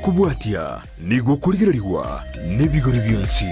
kubwatia nigo kurigirwa n'ibigori byonsi.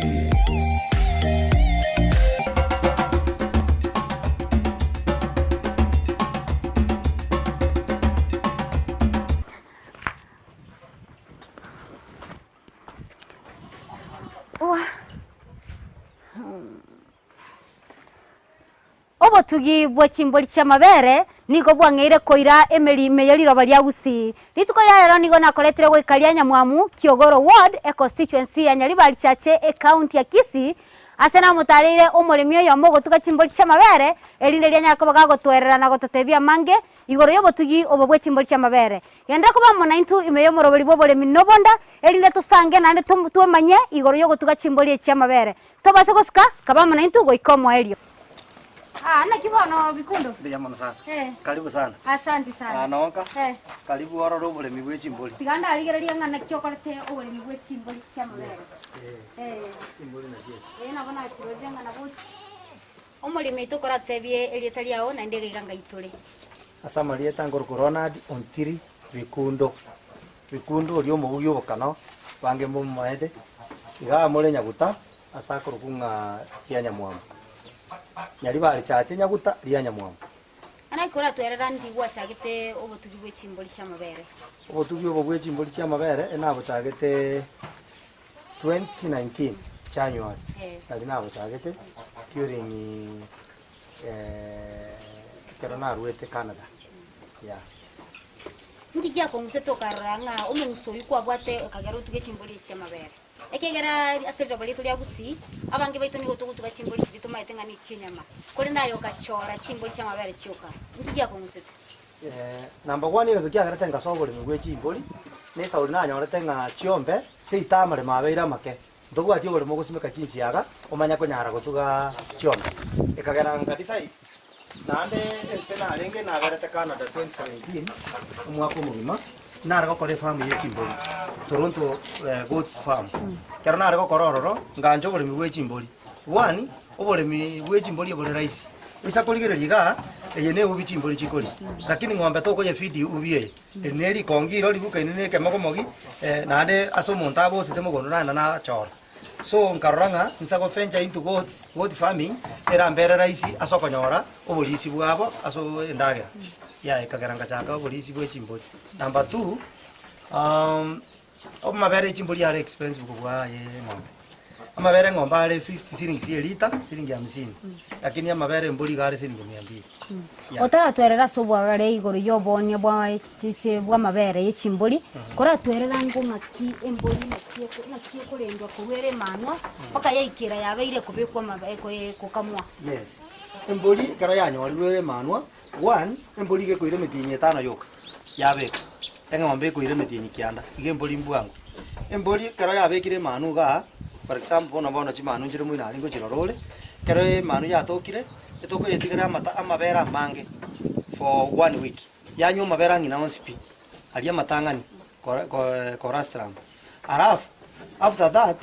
Obotugi Bwe Chimbori chamabere niko bwangeire koira emelime yaliroba lya gusi lituko lya nigo nakoletire gwikalia Nyamwamu Kiogoro ward e constituency ya Nyaribari chache e county ya Kisii asena mutarire omurimi oyo Obotugi Chimbori chamabere elinde lya nyakobaga gotwerera na gototebia mange igoro y'Obotugi Bwe Chimbori chamabere yenda kuba monaintu imeyo morobori boboremi nobonda elinde tusange nande tumanye igoro y'Obotugi Chimbori chamabere tobase gosika kaba monaintu goikomo elio. Na kibono bikundo. Ndiye mwana sana. Karibu sana. Asante sana. Naonka. Karibu waro Oboremi Bwe Chimbori. Tiganda aligereria ngana kyokorete Oboremi Bwe Chimbori chamabere. Chimbori na je. Nabona kirodia ngana buti. Omurimi tukoratebie elietali yao na ndege ganga itore. Asa marieta ngor corona ontiri bikundo. Bikundo oli omubuyo bokano bange mu maede. Iga mole nyaguta asa korukunga ya Nyamwamu. Nyaribari chache nyaguta lya Nyamwamu. Anakora twerera ndigwa chagete Obotugi Bwe Chimbori chamabere. Obotugi Bwe Chimbori chamabere enabo chagete 2019 January. Kali nabo chagete during Corona ruete Canada. Ndigia konguse tokaranga omunso yikwa bwate okagera Obotugi Chimbori chamabere. Ekegera aserwa balito lya gusi abange baito ni Obotugi Chimbori bituma etenga ni chinyama kuri nayo gachora Chimbori chamabere cyoka ndigia konguse number 1 iyo tukia garate nga Oboremi Bwe Chimbori nesa uri na nyorete nga chiombe seitamare mabeira make ndogo ati Oboremi gusimeka chinsiaga omanya konyara gotuga chiombe ekagera ngadisai nande esena renge na garate Canada 2017 umwako mugima nara gokore farm ye Chimbori Toronto goats farm kero nara gokorororo nganje Oboremi Bwe Chimbori 1 Oboremi Bwe Chimbori obore rice isa kuligereria yene ubi Chimbori chikori lakini ngombe toko ye feed ubie neri kongiro libuka inene kemako mogi nande aso montabo sitemo gono na chora so nkaranga nsako fencha into goat farming era mbere rice aso konyora obolisi bwabo aso endagera ya ekageranga chaka obolisi Bwe Chimbori. Number 2 omabere Chimbori are expensive kwa ye ngombe. Amabere ngombe are 50 shillings a liter, shilingi 50. Lakini amabere mburi gare shilingi 200. Otara twerera sobwa re igoro yobonya bwa chiche bwa mabere ye Chimbori. Kora twerera ngo maki embori na kie kurendwa kuwere manwa paka yaikira yabeire kubikwa mabere ko kamwa. Yes. Embori kara yanyorwere manwa 1 embori ge koire metinye 5 yoka. Yabeka. Engombe koire metinye kianda. Ige embori mbwangu. Embori kara yabekire manu ga for example bona chimanu njire muina lingo chirorole kero manu ya tokire etoko yetigara mata amabera mange for 1 week yanyu mabera ngina on spi alia matangani korastram araf after that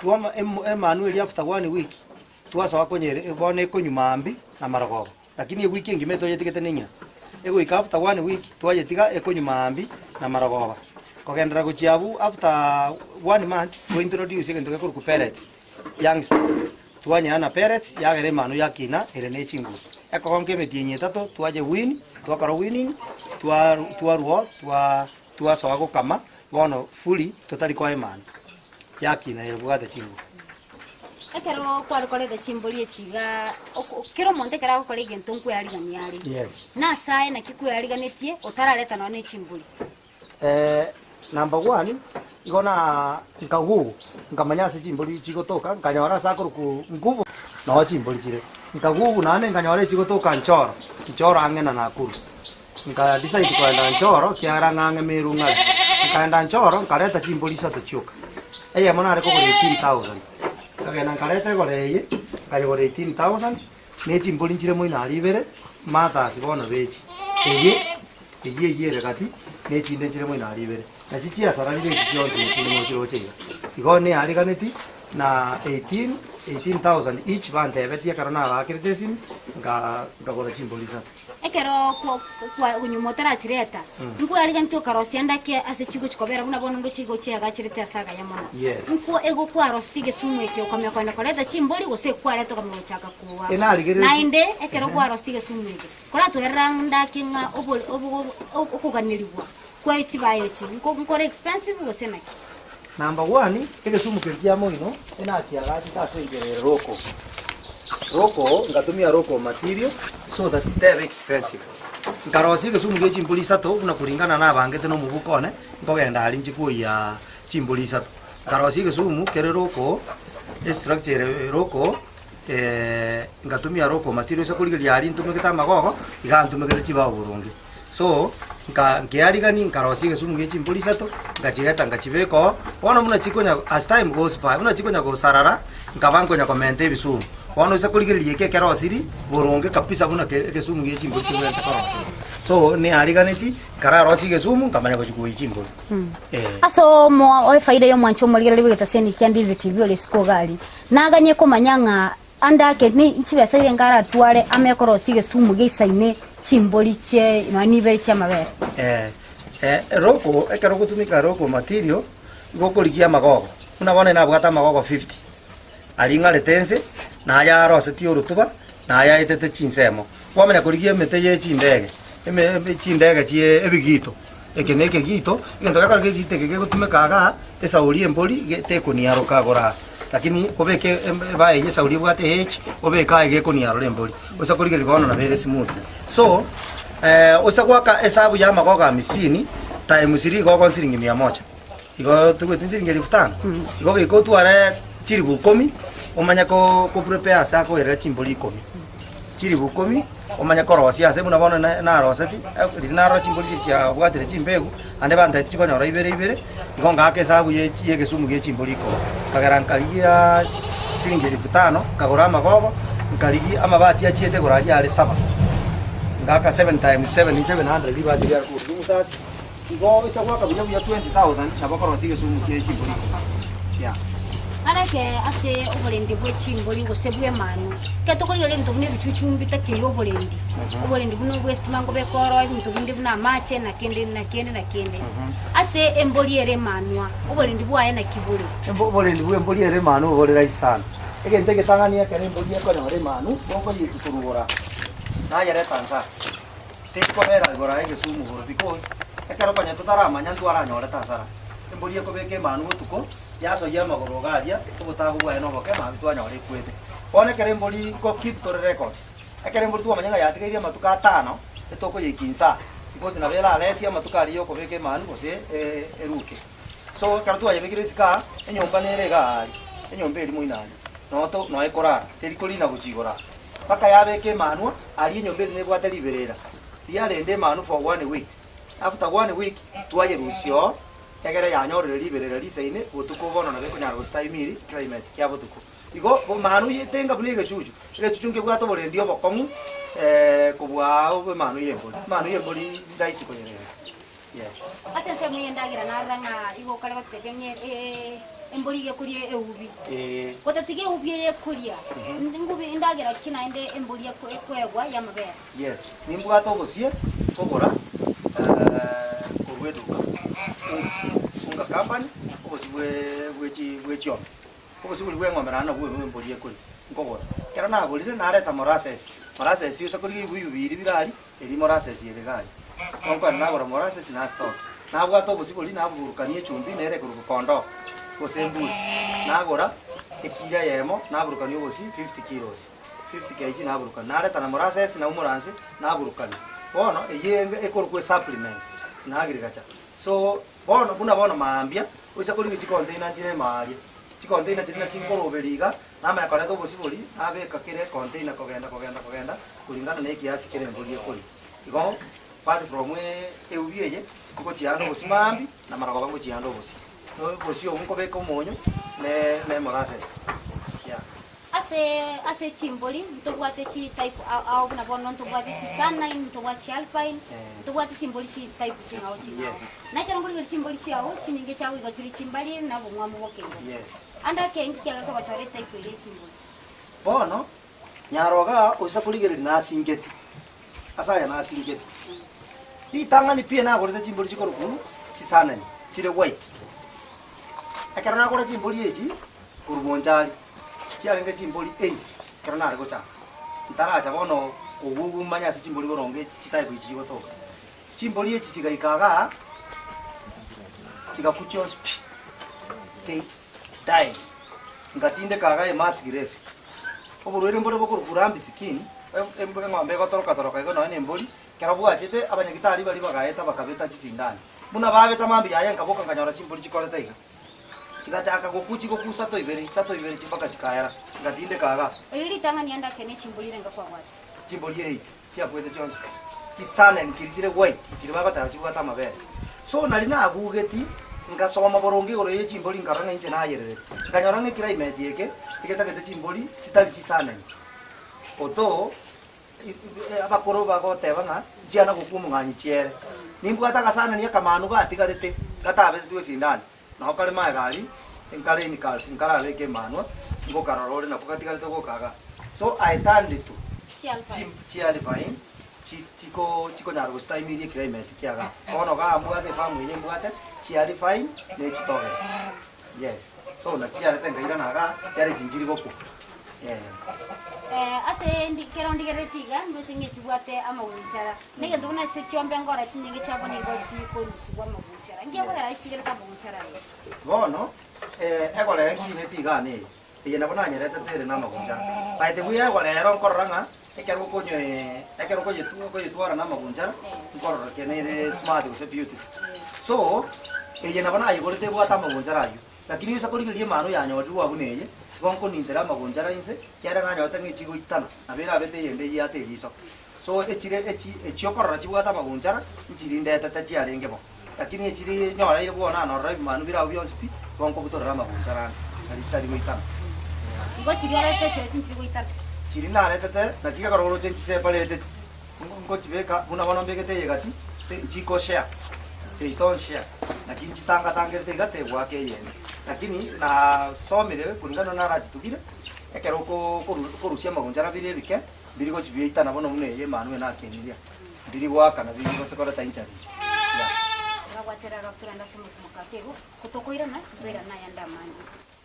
tuama manu ili after 1 week tuasa wakonyere bone konyumambi na maragogo lakini wiki ngimeto yetigete ninya ego after 1 week twayetiga ekonyumambi na maragogo kogendera kuchiabu after 1 month to introduce into ku pellets youngster tuanya na pellets yagere manu yakina ere chingu eko konke metinye tato tuaje win tuakaro winning tuwa sawa kama bono fully totally kwa man yakina ere bwate chingu ekero kwari de Chimbori echiga kero monte kera ko lege ntonku yari ganyari yes na sai na kiku yari ganetie otaraleta na ne Chimbori number 1 igona nkagu nkamanya se Chimbori chigotoka nkanyora sakuru ku nguvu na Chimbori chire nkagu nane nkanyora chigotoka nchoro angena nakuru nka decide kwenda nchoro kiara ngange merunga nkaenda nchoro nkareta Chimbori sato chuka eye mona reko ko 18000 kagena nkareta goreye kayore 18000 ne Chimbori chire moina alibere mata sibona bechi eye regati ne chinde chire moina alibere na chichi asaralire chijonzi chine mochiro chega igone ari ganeti na 18000 each band ebetia karona bakirite sim nga gora Chimbori sato ekero kwa unyumotera chireta nko ari jantu karosi andake ase chigo chikobera buna bono ndo chigo chiaga chireta saga ya mona nko ego kwa rostige sumu ekyo kamya kwenda koleta chimboli gose kwa leto kamya chaka kuwa nainde ekero kwa rostige sumu ekyo kora to eranga kinga okuganirwa kwa chibaye chi nko expensive gose na number 1 ege sumu kerkia moino ena kiaga tasengere roko ngatumia roko material so that they are expensive ngarosi ke sumu ge chimboli sato una kuringana na bangete no mubukone ngogenda ali nchikuya ya chimboli sato ngarosi ke sumu kere roko structure roko ngatumia roko material so kuligeria ali ntumeketa magogo igantumeketa chiba burungi so ngearigani ngarosi ke sumu ge chimboli sato ngachireta ngachibeko ona muna chikonya as time goes by muna chikonya go sarara ngabango nya komente bisumu ono isa kuligeria ke karosiri boronge kapisa buna ke sumu ge chimboli kwenta karosi so ne ariganeti kararosi ge sumu ngamanya ko chikuyi chimboli aso mo o faida yo mwancho muligeria bigeta seni kya Ndizi TV ole skogali naganye ko manyanga anda ke ni chibesa ngara tware amekorosi ge sumu ge isaine chimboli che nani beri cha mabere roko ekero gutumika roko material gokoligia magogo unabona na bwata magogo 50 alinga letense na ya rose ti urutuba na ya itete chinsemo wamenya kuligia mete ye chindege chindege chie ebigito ekeneke gito ngento gakara ke gite ke gutumika ga esauri emboli te kuniaro kagora lakini obeke bae ye sauri bwate h obeka ege kuniaro emboli osa kuligia ligono na very smooth so osa gwaka esabu ya magogo 50 time siri gogo siringi 100 igo tuwe siringi 5000 igo ke ko tuare chiribu 10 omanya ko prepare sa ko era chimboli 10 chiribu 10 omanya ko rosi ase buna bona na roseti na ro chimboli chia bwatire chimbegu ande banda chikonyora ibere igo ngake sabu ye ke sumu ge chimboli ko kagarankalia siringi 5000 kagora magogo nkaligi amabati ya chiete goraji ale 7 ngaka 7 times 7 is 700 libati ya kurdu sasa igo isa kwa kabuya 20000 na bakoro sige sumu ge chimboli ya arake ase Oboremi Bwe Chimbori gosebwe manu ketokoliga lento bune bichuchumbi takiri Oboremi buno West mango bekoro ibintu bindi buna mache na kende ase emboli ere manwa Oboremi bwaye na kiburi Oboremi bwe emboli ere manu borera isana ege ntege tangania kere emboli eko na ere manu boko yiturugora na yare tanza teko bera gora ege sumu goro because ekaro panya tutara manya tuara nyore tasara emboli eko beke manu tuko yaso ya magoro garia tugutagu bwa no boke ma bitwa nyore kwete one kere emboli ko keep to records ekere emboli tuwa manya yatigeria matuka 5 etoko yikinsa because na bela alesia matuka riyo ko beke manu gose eruke so karo tuwa yebekire sika enyomba nere gari enyomba eri muinani noto no ekora terikoli na guchigora paka yabeke manu ali enyomba eri nebwate liberera yalende manu for 1 week after 1 week tuwaye rusio egere yanyorere liberera lisaine botuko bono na beko nyaro staimiri climate kya botuko igo manu yetenga bunige chuchu ile chuchunge bwato borendio bokongu kubwa obe manu yemboli ndaisi ko yere yes asense muyendagira naranga igo kale batekenye emboli ye kurie eubi kotatige ubi ye kuria ngubi indagira kina ende emboli ye kwegwa ya mabere yes nimbwato bosie kogora obweduka unga company bwe chio obosibwe bwe ngomerana bwe emboli ye kuri ngogora kera na golire na areta morases usa kuri bibiri birari eri morases ye gari onko na gora morases na stock na bwato obosibwe na burukanie chumbi nere kuru kondo gosembusi na gora ekira yemo na burukanie obosi 50 kilos 50 kg na burukanie na areta na morases na umuranse na burukanie bono eye ekorukwe supplement na agriculture so bono buna maambia usa kuri container chire mari container chire na chinkoro nama yakora to bosibori abeka kire container kogenda kulingana na kiasi kire mboli ekori igo part from eubieye ko chiando bosimambi na marago bango chiando bosi no bosio unko beka monyo ne morases yeah ase chimboli mtobwate chi type au na bono mtobwate chi sana mtobwate alpine mtobwate chimboli chi type chi au chi na kero ngoli chimboli chi au chininge chawo igo chiri chimbali na bo mwamu bokengo yes anda ke ngi kero to chore type ile chimboli bono nyaroga usa kuligere na singeti asaya na asingeti itangani pia na gore chimboli chikoro kunu chisanani chire white akarana gore chimboli echi kurubonjali chialenge chimboli 8 karana go cha itara cha bono ogugu manya si chimboli boronge chitai bichi goto chimboli echi chigaikaga chigakuchos te dai ngatinde kaga e maskire oburwere mbore bokuru kurambi skin embuga ngombe gotoroka iko no emboli kerabu achete abanyagitari bali bagaeta bakabeta chisindani muna babeta mambi yaya ngaboka nganyora chimboli chikoreta iga chikachaka gokusa to ibere chipaka chikayara ngatinde kaga iri tangani anda kene chimboli renga kwa watu chimboli ei chia kwete chonse chisane ntirijire white chiribagata chibata mabere so nalina agugeti ngasoma boronge oro ye chimboli ngaranga inche na yerere nganyora ngikira imedieke tiketa kete chimboli chitali chisane oto abakoro bagoteba nga jiana gukumu nganyi chiere nimbugata gasana ni akamanu gatigarete gatabe tuwe sindani no kale magali enkale ni kal sinkara leke manu ngo karorore na kugatigarete go kaga so I turned it to chiali fine chiko nyaro stai miri climate kiaga ono ga mbugate famu ni mbugate chiali fine ne chitoge yes so na kiara tenga ira naga yare jinjiri goku ase ndikero ndigeretiga ndo singe chibwate ama unchara nige nduna se chiombe ngora chinyinge chabo ni gochi ko rusugwa mabuchara ngiye ko yara ishigera ka mabuchara bono egole nginetiga ne eye nabona nyerete tere na mabuchara baite buya egole ero korranga ekero konye ko yitwara na mabuchara nkorora kenere smart use beautiful so eye nabona yigorete bwata mabuchara ayo lakini usa koligirie mano yanyodu abuneye gonko nindera magonjara inse kyara nganyota ngichigo itana abera abete yende yate yiso so echiokora chibwata magonjara nchirinde tata chiarenge bo lakini echiri nyora ile bona no rive manu bira obyo spi gonko butora magonjara anse ali tsari goitana ngo chiriara tete chiri goitana chiri na ale tete na kika karoro chenchi se pale tete ngo chibeka una bona mbekete yegati chiko share iton share lakini chitanga tangerte gate wake yende lakini na somire kulingana na raji tukire ekero ko rusia magonjara bire bike biri go chibita na bono mune ye manu na keniria biri waka na biri go sekora taincharis ya ragwatera rapturanda somo kumukatego kutokoira na bera na yanda mani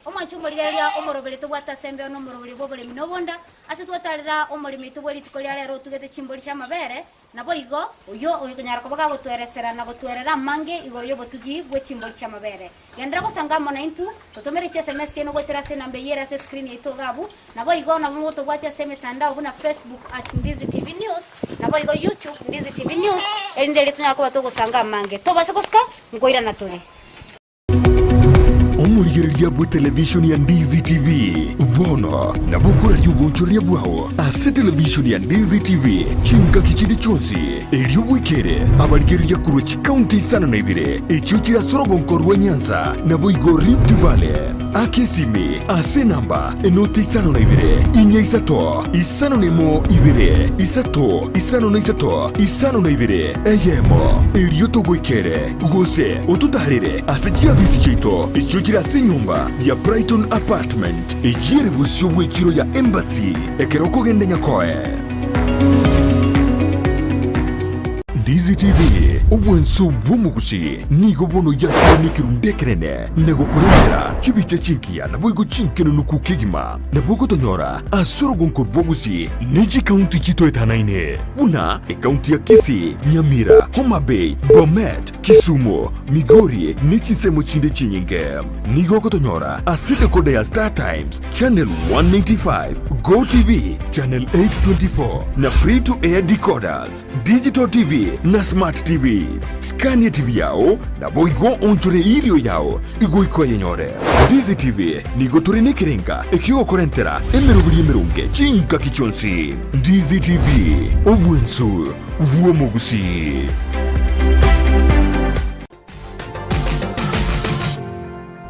omachumuriria omorobere to bwata sembe no morobere bobole minobonda ase twatarira omorimi to bweli tikolia lero tugete chimboli cha mabere nabo igo oyo kunyara kobaga gotweresera na gotwerera mange igoro yo Obotugi Bwe Chimbori cha mabere yandra ko sangamo na intu totomere che SMS no gwetera se nambe yera se screen ito gabu nabo igo na moto gwatya se mitandao na Facebook @Ndizi TV News nabo igo YouTube Ndizi TV News elindele tunyara ko batogo sanga mange to base koska ngoira na tole omurigereria bwe television ya Ndizi TV vono na bukura ry'ubunchoria bwaho ase television ya Ndizi TV chinka kichindi chonsi eryobwekere abarigereria kurwa chikaunti sana na ibire echo kirasorogo nkorwa Nyanza na boigo Rift Valley akesime ase namba enoti isano na ibire inya isato isano nemo ibire isato isano na isato isano na ibire eyemo eryotogwekere gose otutarire ase chiabisi chito echo kirase nyumba ya Brighton Apartment ejire busyo bwekiro ya Embassy ekeroko gende nyakoe Ndizi TV obwenso bw'omugusi nigo bono yakonikirundekerene negokurendera chibicha chinkia na bwigo chinkeno nukukigima na bwoko tonyora asorogo nkorbogusi neji kaunti chito etanaine buna kaunti ya Kisii, Nyamira, Homa Bay, Bomet, Kisumu, Migori nechisemo chinde chinyinge nigo kotonyora asite kode ya Star Times Channel 195 Go TV Channel 824 na free to air decoders Digital TV na Smart TV Scania TV yao na boigo onchore ilio yao igoiko yenyore Ndizi TV nigo turine kirenga ekio korentera emerunge chinka kichonsi Ndizi TV obwensu vuomugusi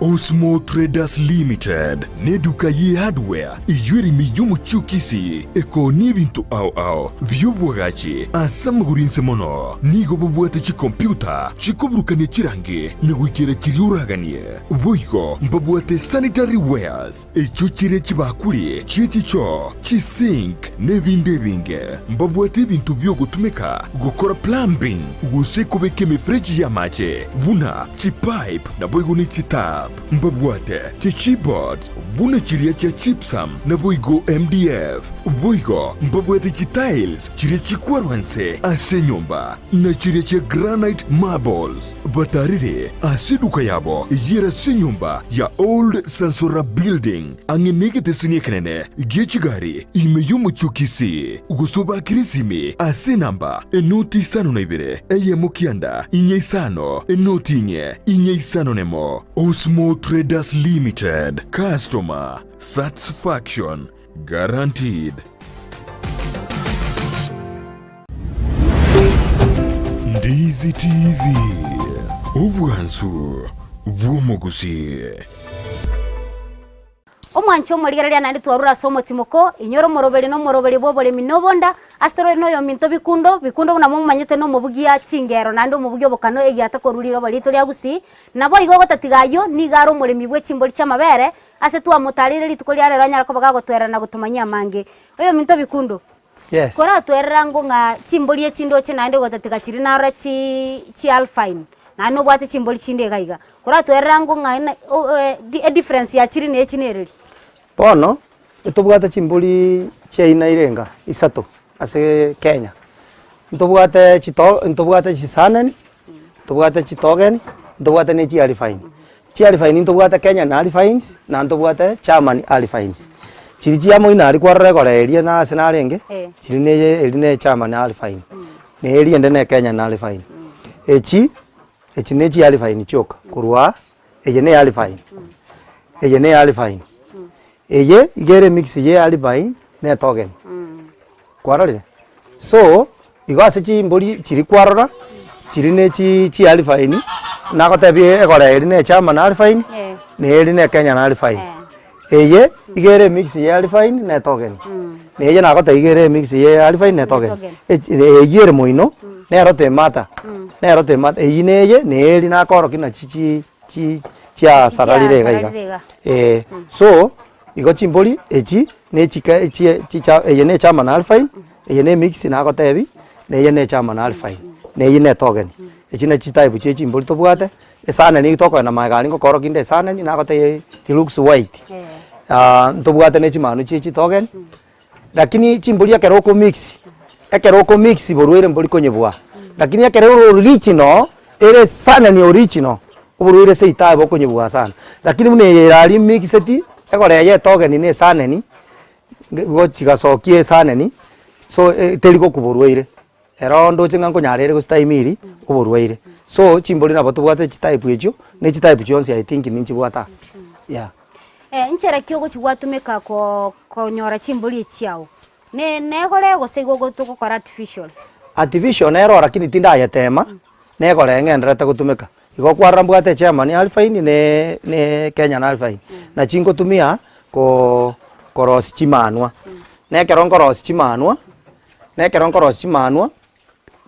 Osmo Traders Limited ne duka ye hardware ijwiri miyomu chukisi eko ni bintu au byobwagachi asamugurinse mono nigo bubwate chi computer chikobrukanye chirange nigwikire chiriuraganie boigo mbabwate sanitary wares echuchire chibakuli chichicho chisink nebinde binge mbabwate bintu byo gutumika gukora plumbing gusekobeke mifreji ya mache buna chipipe na boigo ni chitap mbabwate chichibot buna chiria cha chipsam na boigo MDF boigo mbabwate chitiles chiria chikwarwanse ase nyumba na chiria cha granite marbles batarire asiduka yabo ijira se nyumba ya old sansora building angenegete sinyekenene gechigari imeyumu chukisi gusoba kirisimi ase namba enoti sano na ibere eye mukianda inye isano enoti inye isano nemo. Osmo Traders Limited, customer satisfaction guaranteed. Ndizi TV, ubwansu bw'omugusi. Omwancho murigereria nandi twarura somo timoko inyoro morobeli no morobeli Oboremi nobonda astoro no yo minto bikundo na mumanyete no mubugia chingero nandi mubugio bokano egiata koruliro balito lya gusi nabo igogo tatigayo ni garo Oboremi Bwe Chimbori chamabere ase twa mutarire litukolia rero nyara ko bagago twera na gutumanya mange oyo minto bikundo. Yes. Kora twera ngo nga Chimbori echindo che nandi gotatiga chiri nara chi alfine na no bwate Chimbori chinde gaiga kora twera ngo nga difference ya chiri ne chinereri. Bono, itubwate Chimbori cheina irenga isato ase Kenya. Itubwate chisaneni, itubwate chitogen, itubwate ne chialifine. Chialifine itubwate Kenya na alifines na itubwate German alifines. Chiri chiamo ina ari kwarre kore eria na senarenge. Chiri ne German na alifine. Ne eria ndene Kenya na alifine. Echi ne chialifine choka kurwa eye ne alifine. Eye ne alifine. Eye igere mix ye alifine ne togen. Kwarore. So igase Chimbori chiri kwarora chiri ne chi alifine na gotebi egore eri ne German alifine ne eri ne Kenya na alifine. Eye igere mix ye alifine ne togen. Ne eye na gote igere mix ye alifine ne togen. Eye moino ne rote mata. Ne rote mata eye ne eye ne eri na koro kina chi saralire gaiga. So igo Chimbori echi ne chika eye ne German alifine eye ne mix na gotebi ne eye ne German alifine ne eye ne togen. Echi ne type che Chimbori to bwate esana ni toko na magani ko koro kinde esana ni na gote it looks white. To bwate ne chimanu che togen. Lakini Chimbori akeroko mix boruire mbori konyebwa. Lakini akeroko original ere sana ni original boruire se itabo konyebwa sana. Lakini mune yari mix eti egore ye togen ne sana ni gochiga sokie sana ni so teliko kuboruire. Ero ndo chinga nkonyarere gustaimiri kuboruire. So Chimbori na batubwate type echo ne type chonse I think ninchi bwata. Yeah. Nchera kyogo chigwatumika ko nyora Chimbori echiao. Ne gore gosego gotuko kora artificial. Artificial nero lakini tinda ya tema. Ne gore ngendrete gutumika. Igo kwarra mbwate German alfine ne Kenya na alfine. Na chingo tumia ko koros chimanwa. Ne keron koros chimanwa.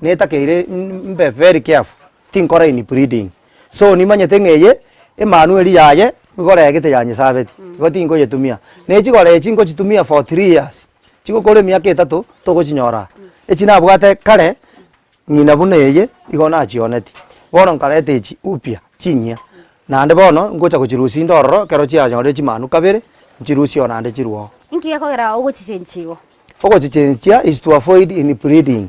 Ne takeire mbe very careful. Tin kora ini breeding. So ni manyete ngeye Emmanuel yaye gore gete yanye sabeti. Go tingo yetumia. Ne chigore chingo chitumia for 3 years. Chigo kole miaka 3 to go chinyora. Echina bwate kare ngina bune yeye igona chioneti. Bono karete chi upya chinyia. Na nde bono ngocha kuchirusi ndoro kero chia nyore chimanu kabere chirusi ona nde chiruo. Inki yakogera ogo chichenchigo. Ogo chichenchia is to avoid inbreeding.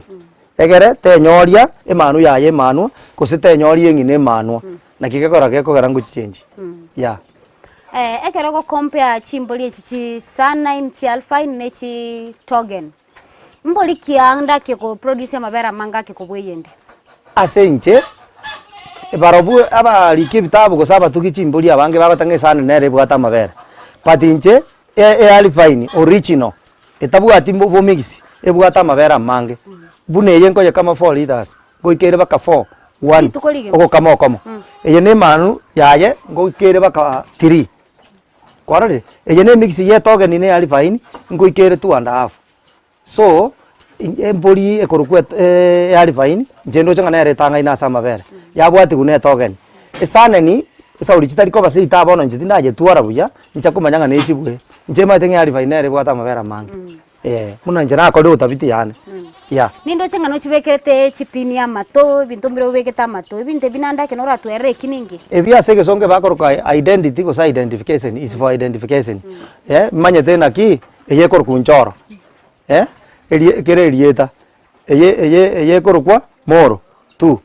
Egere te nyoria Emanu yaye Emanu kusite nyori ngine Emanu na kigekora gekogera nguchichenji. Yeah. Ekero go compare Chimbori chichi sanine chi alfine ne chi togen. Mboli kianda ke ko produce mabera manga ke ko bweyende. Asenche barobu aba likibitabu ko saba tuki Chimbori abange bagotange sana nere bwata mabera. Patinche alfine original. Etabu atimbo bo mix ebwata mabera mange. Bune yenko ya kama 4 liters. Go ikere baka 4 1 oko kamo kamo eye ne manu yaye ngo ikere baka 3 kwarare eye ne mix ye toge ni ne ali fine ngo ikere 2.5 so emboli ekorukwe ali fine jendo changa na retanga ina sama bere yabwati gune toge esane ni sauri chitari ko base itabono njiti naje tuara buya nchakumanyanga ne chibwe njema tenge ali fine ere bwata mabera manga muna njana ko do tabiti yani ya nindo chenga no chibekete chipini ya mato bintu mbiro weketa mato binte binanda ke nora tuere kiningi evia sege songe bakoroka identity ko identification is for identification manye tena ki eye kor kunchoro eye kere elieta eye kor kwa moro 2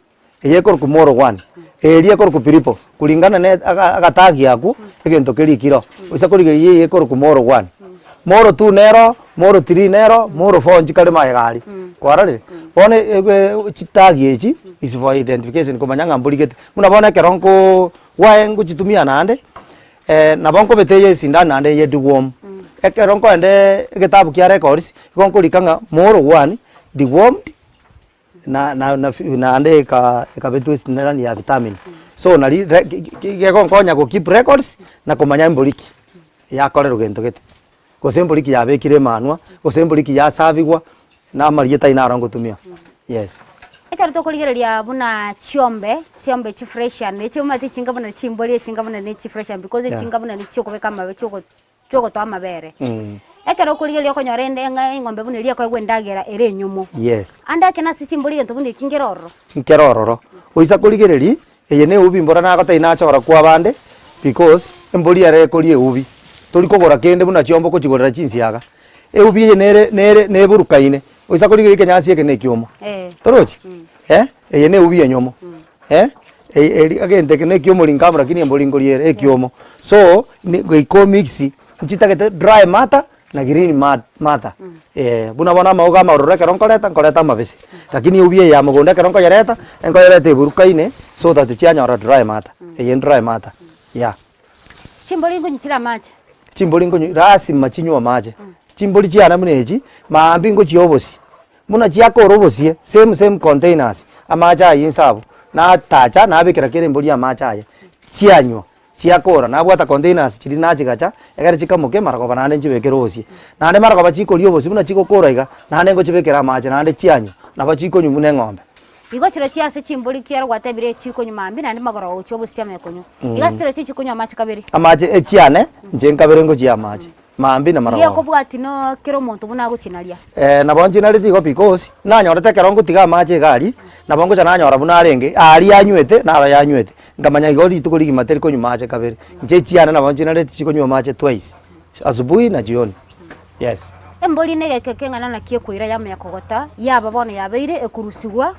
eye kor ku moro 1 eye kor ku piripo kulingana ne agatagi yaku egento keri kiro usakoriga eye kor ku moro 1 moro 2 nero moro 3 nero moro 4 njikare maegari kwarare bone chitagi echi is for identification komanyanga mbuligete muna bone keronko wae nguchitumia nande na bonko beteye sinda nande ye diwom ekeronko ende getabu kya records konko likanga moro 1 diwom na ande ka betu sinda ya vitamin so nali gekonko nya go keep records na komanya mbuliki yakorero gento gete gosembuliki yabekire manwa gosembuliki ya savigwa na marieta inarango tumia yes ekero tokoligereria buna chiombe chifreshan ne chimati chinga buna chimboli chinga buna ne chifreshan because chinga buna ne chokobeka mabe choko to amabere ekero koligereria konyorende ngombe buna lia ko gwendagera ere nyumo yes anda kena si chimboli ento buna kingerororo oisa koligereri eye ne ubi mbora na gota inachora kwa bande because emboli are kolie ubi tolikogora kende buna chiombo ko chigorera chinsi yaga eubiye nere burukaine oisa koligeria kenyasi eke ne kiomo torochi eye ne ubiye nyomo agente ke ne kiomo lingamra kini embolinkoriere e kiomo so go mix nchitagete dry matter na green matter buna bona mauga maurore keronkoleta mabese lakini ubiye ya mugonda keronko yareta enkoyerete burukaine so that chianyora dry matter eye dry matter chimboli ngunyichira maji chimboli ngunyi rasi machinywa maji chimboli chiana muneji maambi ngo chiobosi muna chiako robosie same containers amacha yinsabu na tacha na bikira kire mboli ya macha ya chianywa chiakora na bwata containers chiri na chigacha egere chikamuke marako banane chibekero bosie nande marako bachiko liobosi muna chiko koraiga nande ngo chibekera macha nande chianywa na bachiko nyumune ngombe igo chiro chiase chimboli kiero gwatebire chiko nyuma ambi nande magoro uchobosi chame konyo igasiro chichiko nyuma macha kabiri amache chiane njenkabere ngo chia macha maambi na marako. Iya ko bwati no kero muntu buna guchinaria. Na bonjinari tigo because na nyorete kerongo tiga mache gari na bongo chana nyora buna arenge ari anywete na ara yanywete ngamanya igori tukuri materi ko nyuma mache kabere nje chiana na bonjinari tichiko nyuma mache twice asubuhi na jioni yes emboli nege kekengana na kie kuira ya yakogota yaba bono yabeire ekurusigwa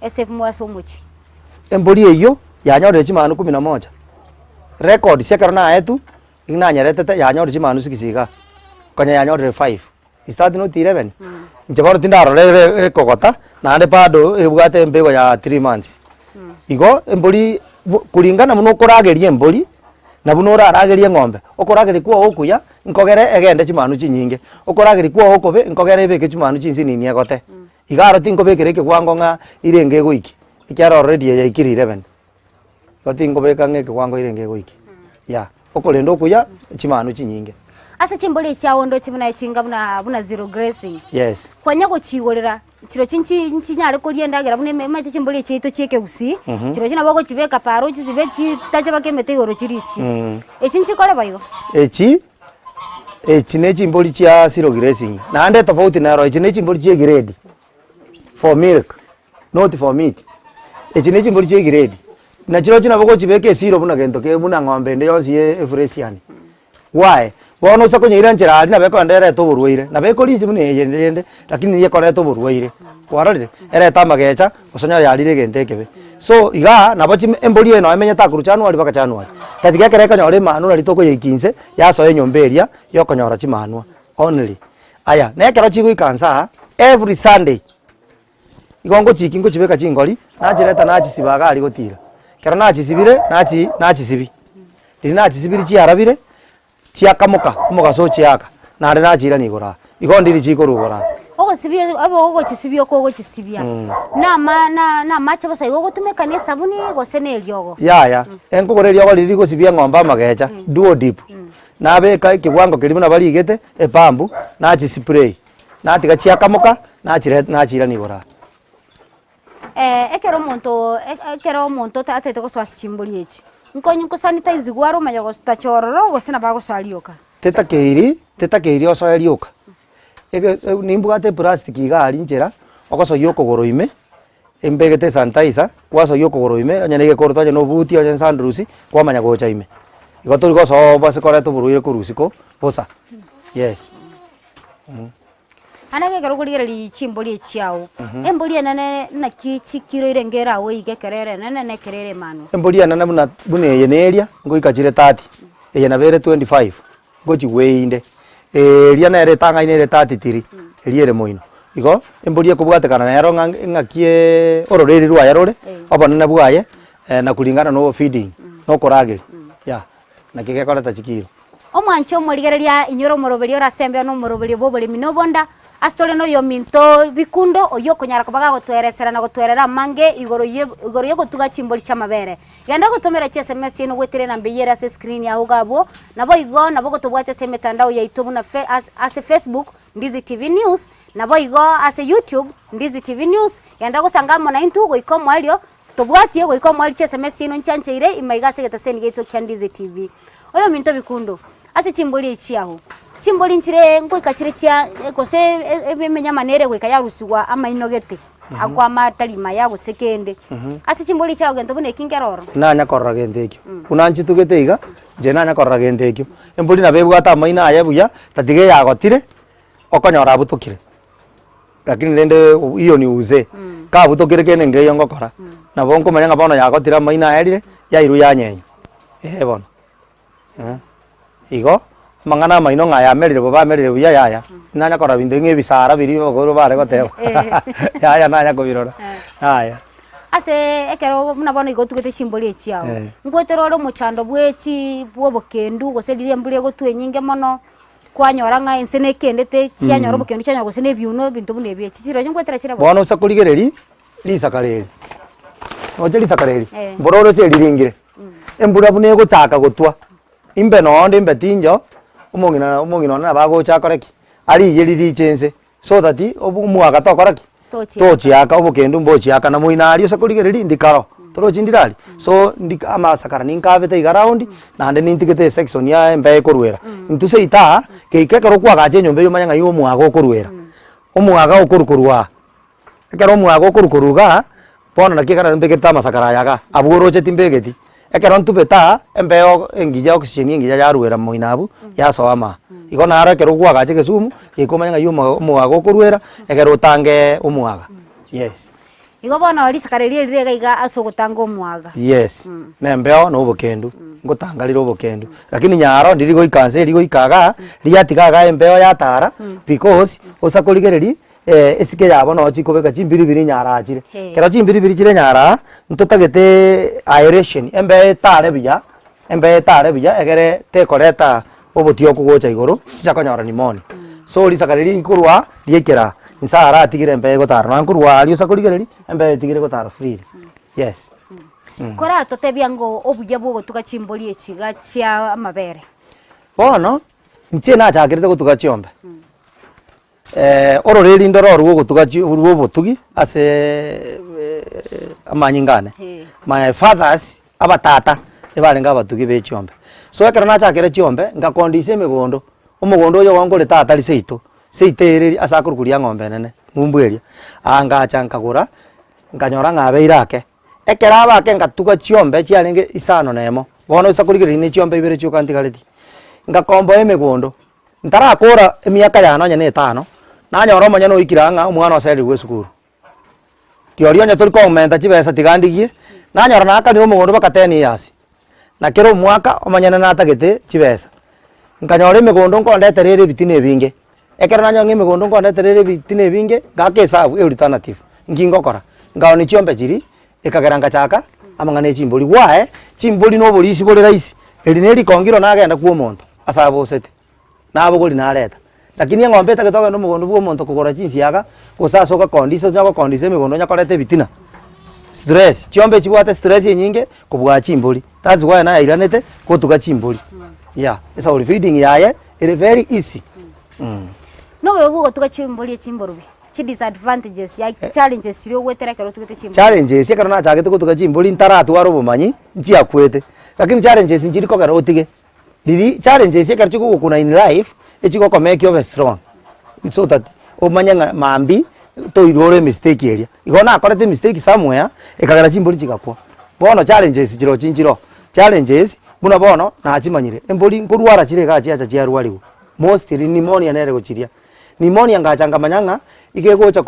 SF mwaso muchi emboli eyo yanyore chimanu 11 record sekarona etu ina nyarete yanyor chimanu sikisiga konya yanyor 5 start no 11 njabaro tindaro le kokota na ande pado ebugate mbego ya 3 months igo emboli kulingana muno koragerie emboli na buno aragerie ngombe okorageri kwa okuya nkogere egende chimanu chinyinge okorageri kwa okobe nkogere ebeke chimanu chinsini ni egote igaro tinko bekereke kwango nga irenge goiki ikyaro already ya ikiri 11 gotingo beka ngeke kwango irenge goiki ya okolendo kuya chimanu chinyinge asa chimboli chawondo chimuna chinga buna zero grazing yes kwanya ko chigorera chiro chinyare ko liendagira bune mema chimboli chito chike usi chiro china bako chibeka paro chizibe chitache bakemete yoro chirisi echinchi kole bayo echi ne chimboli chia zero grazing na ande tofauti na ro echi ne chimboli chia grade for milk not for meat echi ne chimboli chia grade na chiro china bako chibeke zero buna gento ke buna ngombe nde yonsi efresiani why bono sako nyira njira na beko ndere to buruire na beko lisi mune yende lakini ye kore to buruire kwarale ere tamagecha osonya yarire gentekebe so iga na bochi emboli eno emenya takuru chanu ali baka chanu ali tatiga kere kanyore manu ali toko yikinse ya so enyomberia yo kanyora chimanwa only aya ne kero chigu ikansa every Sunday igongo chikingo chibeka chingoli na jireta na chisibaga ali gotira kero na chisibire na chisibi na chisibiri chi arabire chiakamuka umuga so chiaka na rena chira ni gora igo ndiri chiko rugora ogo sibio abo chisibio ko chisibia na macha basa igo gutumeka ne sabuni gose ne ryogo ya enkogore ryogo riri gusibia ng'ombe amagecha duo deep na beka kiwango kirimo na barigete epambu na chi spray na tiga chia kamoka na chire na chira ni gora ekero monto tatete go swasi Chimbori echi nkonyu ko sanitize gwaro manya go tachororo gose na bago salioka teta keiri osoelioka nimbugate plastic igari njera ogoso yoko goroime embegete sanitizer waso yoko goroime onyane ge korto nya no buti onya sandrusi kwamanya go chaime igotori go so base koreto buruire kurusiko bosa yes anage gero gurigeri Chimbori echiao embori nene na kichikiro irengera we igekerere nene kerere mano embori nene buna bune yeneria ngo ikachire 30 eyena bere 25 gochi weinde ria na ere tanga ine ere 33 eriere moino igo embori ekobwate kana nero ngakie ororeri rwaya rore obonene bwaye na kulingana no feeding no korageri ya na kike koreta chikiro omwanche omorigereria inyoro moroberi ora sembe no moroberi Oboremi no bonda astole no yo minto bikundo oyo konyara kubaga gotweresera na gotwerera mange igoro ye gotuga Chimbori chamabere yanda gotomera che SMS no gwetire na mbeyera se screen ya ugabo nabo igo nabo gotobwate se metandao ya YouTube na as Facebook Ndizi TV News nabo igo as YouTube Ndizi TV News yanda gosangamo na intu go ikomo alio tobwatie go ikomo ali che SMS no nchanche ire imaigase getaseni geto kya Ndizi TV oyo minto bikundo ase Chimbori echiaho Chimbori nchire ngo ikachire chia kose ebemenya manere we kaya rusigwa ama inogete akwa matalima ya gusekende ase Chimbori chao gento bune kingeroro na nya korra gendekyo unanchi tugete iga je na nya korra gendekyo embori na bebugata maina aya buya tatige ya gotire okonyora butukire lakini lende iyo ni uze ka butukire kene ngeyo ngokora na bonko manya bono ya gotira maina erire ya iru ya nyenyo bono igo mangana maino ngaya merire bo ba merire buya yaya nanya kora binde nge bisara biri bagoro bare goteo yaya nanya ko birora haya ase ekero muna bono igo tugete Chimbori echiao ngwetero ro muchando bwechi bwobokendu gose rire mbure gotwe nyinge mono kwanyora nga ensene kendete chianyora bokendu chanya gose ne biuno bintu bune bie chichiro ngwetera chira bono sakurigereri lisakareri oje lisakareri bororo che liringire embura bune go chaka gotwa imbe no ndi imbe tinjo umongina na bago chakoreki ari yeriri chense so that obumuaga tokoreki tochi aka obukendu mbochi aka na muina ari osakurigereri ndikaro torochi ndirali so ndikama sakara ninkavete igaround na ande nintikete section ya embe korwera ntuse ita keike karo kwaga chenyo mbe yomanya ngayo muaga okorwera omuaga okorukorwa ekero omuaga okorukoruga bona nakikara mbeketa masakara yaga abugoroche timbegeti ekero ntubeta embeo engija oxygen engija yaruera moinabu yasoama igo nara ekero gwaga chegesumu ikomanya yuma omuaga okorwera ekero utange omuaga yes igo bona ori sakarerie rire iga asogotanga omuaga yes nembeo no bokendu ngotangalira obokendu lakini nyaro ndirigo ikanse rigo ikaga riatigaga embeo yatara because osakorigereri esike yabo no chikobeka chimbiribiri nyara achire kero chimbiribiri chire nyara ntotagete aeration embe tare biya egere te koreta obotio kugocha igoro chichakonyora nimoni so lisakariri ikurwa riekera insara atigire embe gotara nankurwa ali osakorigereri embe tigire gotara free yes kora totebia ngo obuya bwo gotuka Chimbori echiga chia amabere bono ntie na chakirite gotuka chiombe ororeri ndoro rugo gotuga Obotugi ase amanyingane my fathers abatata ebarenga Obotugi be Chiombe so ekera na chakere Chiombe ngakondise megondo omogondo yo wangole tata liseito seitereri asakurukuria ng'ombe nene ngumbweria anga chankagura nganyora ngabe irake ekera abake ngatuga Chiombe chiarenge isano nemo bono sakurigiri ni Chiombe ibere chuka ntigareti ngakombo emegondo ntarakora emiaka yano nyane 5 nanyora manya no ikiranga omwana oseri gwe sukuru kiorio nya turi komenta chibesa tigandigie nanyora nakani omugondo bakateni yasi na kero mwaka omanyana natagete chibesa nkanyora emegondo nkondeterere bitine binge ekera nanyora emegondo nkondeterere bitine binge gakesabu alternative ngingokora ngaoni Chiombe chiri ekageranga chaka amangane Chimbori wae Chimbori no borisi bore raisi eri neri kongiro nagenda kuo monto asabo sete nabo goli nareta lakini ng'ombe taketoka no mugondo bwo monto kugora chinsiaga gosasoka condition nyako condition migondo nyakorete bitina stress chiombe chibwate stress nyinge kubwa chimbori that's why na iranete kutuga chimbori yeah it's all feeding yaye it very easy no we bugo tuga chimbori chimborobi chi disadvantages ya challenges rio gweterekero tugete chimbori challenges yakaro na chagete kutuga chimbori ntaratu waro bumanyi nchi akwete lakini challenges njiri ko garo otige lili challenges yakaro chiko kuna in life echiko ko make you strong so that omanya mambi to irore mistake area igona akorete mistake somewhere ekagara chimbori chigakwa bono challenges chiro chinchiro challenges buna bono na achimanyire embori nkurwara chire ga chiacha chiarwariwo mostly pneumonia nere gochiria pneumonia ngachanga manyanga igegocha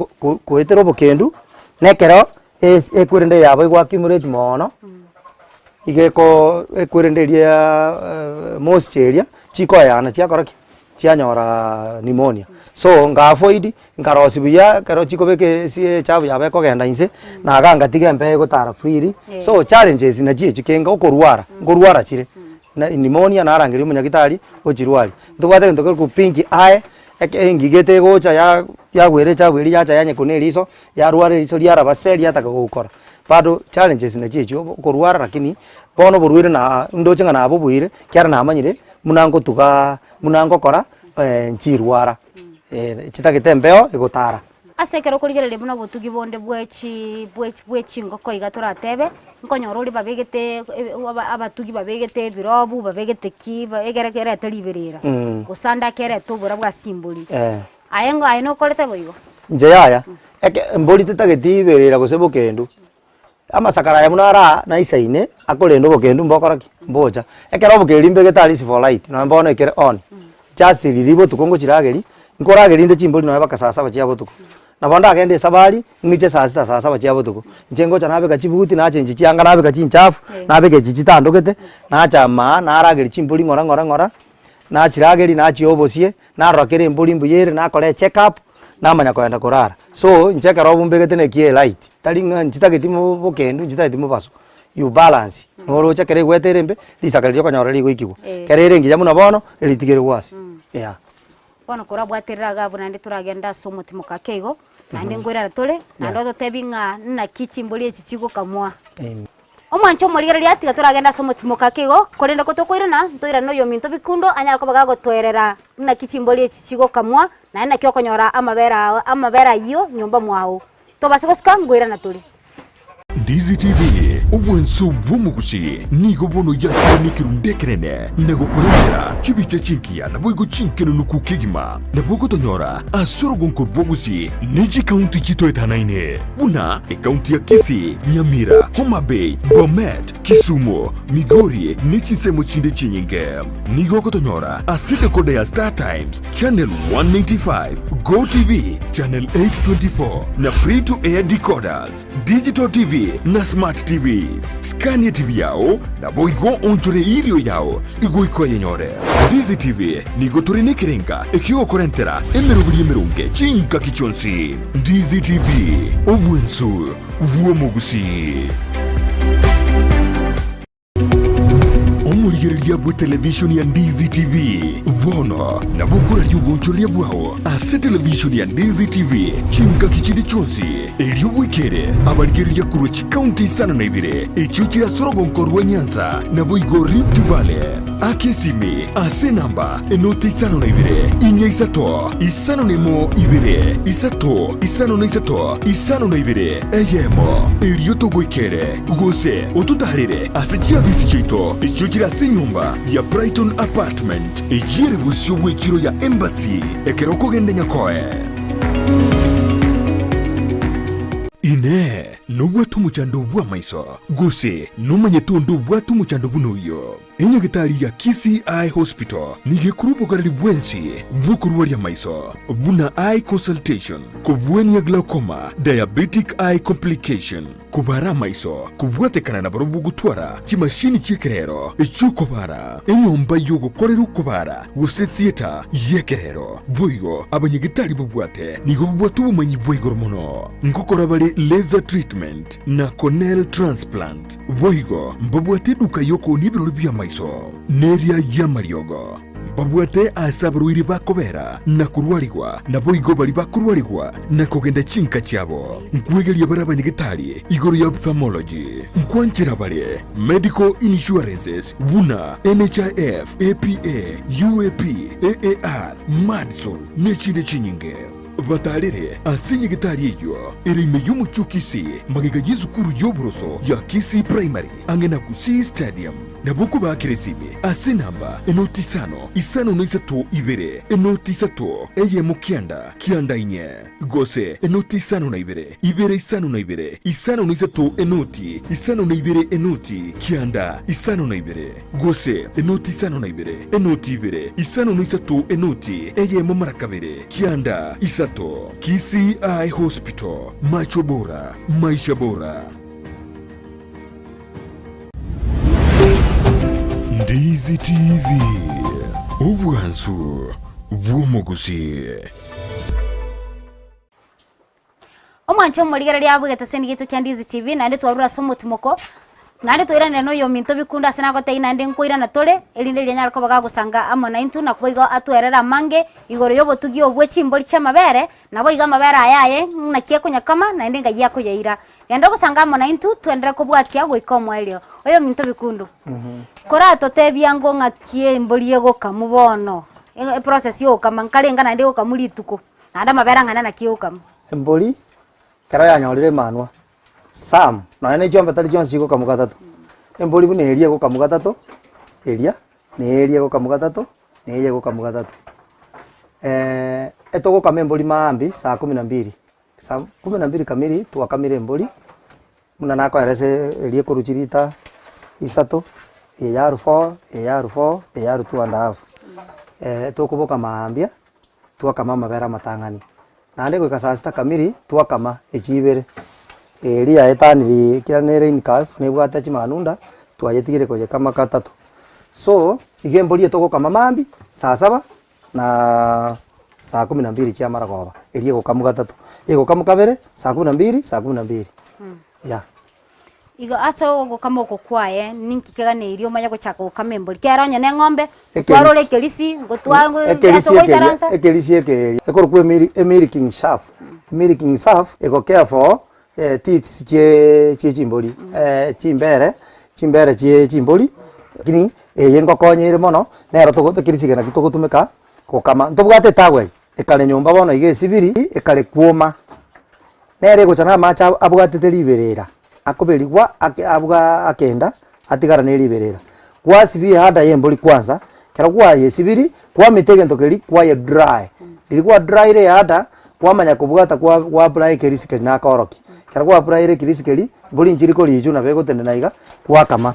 kuetero bokendu nekero ekwirende yabo igwakimurate mono igeko ekwirenderia moisture chiko yana chiakoraki chianyora pneumonia so nga avoid ngarosi buya karo chiko beke sie chabu yabe ko genda inse na ganga tige mpe gutara free so challenges na chichi kenga ukorwara ngorwara chire na pneumonia na arangiri munyagitari ochirwari ndugwate ndo ku pinki ae engigete gocha ya gwere cha bwiri ya yanye kuneliso ya rware iso ya rabaseli ataka gukora bado challenges na chichi ukorwara lakini bono burwire na ndocenga na abo bwire kyara na amanyire munango kora nchirwara chitagete mbeo igutara asekero kurigerere buna Obotugi bonde bwechi ngoko igatora tebe nkonyorori babegete abatugi babegete birobu babegete kiba egerekere teliberera usanda kere tobura bwa simboli ayengo ayino kolete boigo nje yaya mboli tutageti berera gosebo kendu amasakara ya munara na isaine akolendo bokendu mbokoraki mbocha ekero bokerimbe getari for light na mbono ekere on just lilibo tukongo chirageri nkorageri inde chimboli no bakasasa bachiabo tuko na bonda agende sabari ngiche sasa bachiabo tuko njengo chanabe kachibuti na chenji chianga nabe kachinchafu nabe kechichitandokete na chama na arageri chimboli ngora na chirageri na chiobosie na rokere mboli mbuyere na kole check up na manya kwenda korara so ncheka robo mbegete ne kie light talinga nchitageti mu bokendu nchitageti mu baso you balance ngoro chekere gweterembe lisakali yo kanyora ligo ikigo kerere ngija muno bono elitigere gwasi yeah bono kora bwatereraga buna ndi turagenda somo timoka keigo na ndi ngwira tole na ndo tebinga na kichimboli echichigo kamwa omwancho moligereri atiga turagenda somo timoka keigo korenda kotokoirana ntoira no yominto bikundo anyara ko bagago toerera na kichimboli echichigo kamwa na kyo konyora amabera iyo nyumba mwao tobase koska ngwira na tole Ndizi TV obwenso bw'omugusi nigo bono yakonikirundekerene nagokorendera chibicha chinkiya nabwigo chinkeno nukukigima nabwogotonyora asorogonkor bwogusi niji kaunti chitoetanaine buna ekaunti ya Kisii, Nyamira, Homa Bay, Bomet, Kisumu, Migori nechisemo chinde chinyinge nigo gotonyora asite kode ya Star Times channel 195 Go TV channel 824 na free to air decoders digital TV na smart TV Scania TV yao na boigo onchore irio yao igoiko yenyore Ndizi TV nigo turine kirenga ekigo korentera emerunge chinka kichonsi Ndizi TV obwensu vuomugusi omurigereria bwe television ya Ndizi TV vono na bukura yugonchoria bwao ase television ya Ndizi TV chinka kichindi chonsi elio bwekere abarigereria kurochi county sana na ibire echuchira sorogonko rwa Nyanza na boigo Rift Valley akesime ase namba enoti isano na ibire inya isato isano nemo ibire isato isano na isato isano na ibire eyemo elio togwekere gose otutarire ase chiabisi chito echuchira ase nyumba ya Brighton Apartment ejire busyo bwechiro ya Embassy ekeroko gende nyakoe ine nobwatu muchando bwa maiso gose nomanyetundu bwatu muchando bunoyo enyagitari ya Kisii Eye Hospital nigekurupo garari bwensi bukuruwaria maiso buna eye consultation kubwenia glaucoma diabetic eye complication kubara maiso kubwatekana na barobu gutwara kimashini chikerero echukobara enyomba yogo koreru kubara guse theater yekerero boigo abanyagitari bubwate nigo bubwatu bumanyi boigo mono ngokora bale laser treatment na corneal transplant boigo mbobwate duka yoko nibirori bya maiso neria ya mariogo babwate asabaruiri bakobera na kurwarigwa na boigo bari bakurwarigwa na kugenda chinka cyabo nkwegeria barabanyegitari igoro ya ophthalmology nkwanjira bare medical insurances buna NHIF APA UAP AAR Madison nechide chinyinge batarire asinye gitari iyo irime y'umucukisi magiga y'izukuru y'oboroso ya Kisi Primary angena kusi stadium nabuku bakiresime asinamba enoti isano n'isatu ibere enoti isatu eye mukianda kianda inye gose enoti isano na ibere isano na ibere isano n'isatu enoti isano na ibere enoti kianda isano na ibere gose enoti isano na enoti ibere isano n'isatu enoti eye mumarakabere kianda isato Kisi Eye Hospital, macho bora, maisha bora. Ndizi TV, obwansu bw'omugusi. Omwancho muligara lyabugete sendi gitu kya Ndizi TV nande twarura somo timoko nande toirana no yo minto bikunda sina gote inande nkoira na tole elinde lyanyara ko bagagusanga amona intu na kuiga atwerera mange igoro y'Obotugi Bwe Chimbori cy'amabere nabo iga amabere ayaye na kieko nyakama na inde ngagiya ko yaira yanda gusanga amona intu twendera ko bwatia gwikomo elio oyo minto bikundu kora totebia ngo ngakie mboliye go kamubono e process yo kamankalenga na inde go kamulituko nanda mabere ngana na kiyo kam mboli kara yanyorire manwa Sam, na ene jombe tali jonsi go kamugatatu. Emboli bune eria go kamugatatu. Eria, ne eria go kamugatatu, ne eria go kamugatatu. Etogo kamemboli maambi saa 12. Saa 12 kamili tuwakamire emboli. Muna nako arese eria kuruchirita isato. Eyaru 4, eyaru 2.5. Tokuboka maambia tuwakama mabera matangani. Nande go kasasta kamili tuwakama echibere. Eria etaniri kira nere in calf ne bwata chimanunda twayetigire koje kama katatu so igemboli etoko kama mambi saa 7 na saa 12 chia maragoba eria go kamu gatatu ego kamu kabere saa 12 ya igo aso go kama ko kwaye ninki kega ne irio manya go chako kamemboli kera nya ne ngombe twarole kelisi go twangu aso go isaransa kelisi ekoro ku American Shaft ego care for tits chimbori chimbere chimbori kini yengo konyere mono nero to kirisiga na kitoko tumeka ko kama ntobwate tagwe ekale nyumba bono ige sibiri ekale kuoma nere go chana macha abwate teliberera akoberigwa abuga akenda atigara ne liberera kwa sibi hada yemboli kwanza kera kwa ye sibiri kwa mitege ntokeri kwa ye dry ilikuwa dry re hada kwa manya kubugata kwa dry kirisike na koroki kera kwa praire kirisikeli boli njiri ko liju na bego tende naiga kwa kama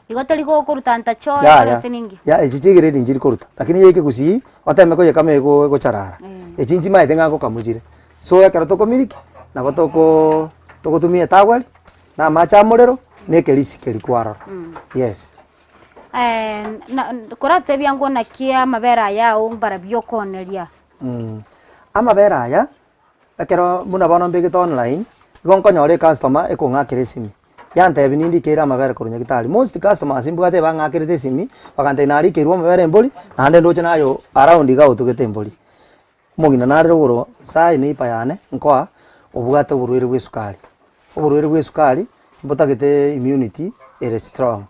igoteli go kuruta ntacho ya seningi ya echichigire njiri koruta lakini yeke kusi otame ko yakame ego charara echinji mai tenga ko kamujire so ya kera toko miliki na gotoko toko tumia tawali na macha morero ne kirisikeli kwaro yes na korate byango na kia mabera ya umbara byokonelia amabera ya kera muna bono mbege online gonko nyore customer eko ngakire simi yante binindi kera mabere kurunya gitari most customers imbugate bangakire simi bakante nari kirwa mabere mboli nande ndoche nayo around ga utugete mboli mugina nari ruguro sai ni payane nkoa obugate burwire bwe sukari mbotagete immunity is strong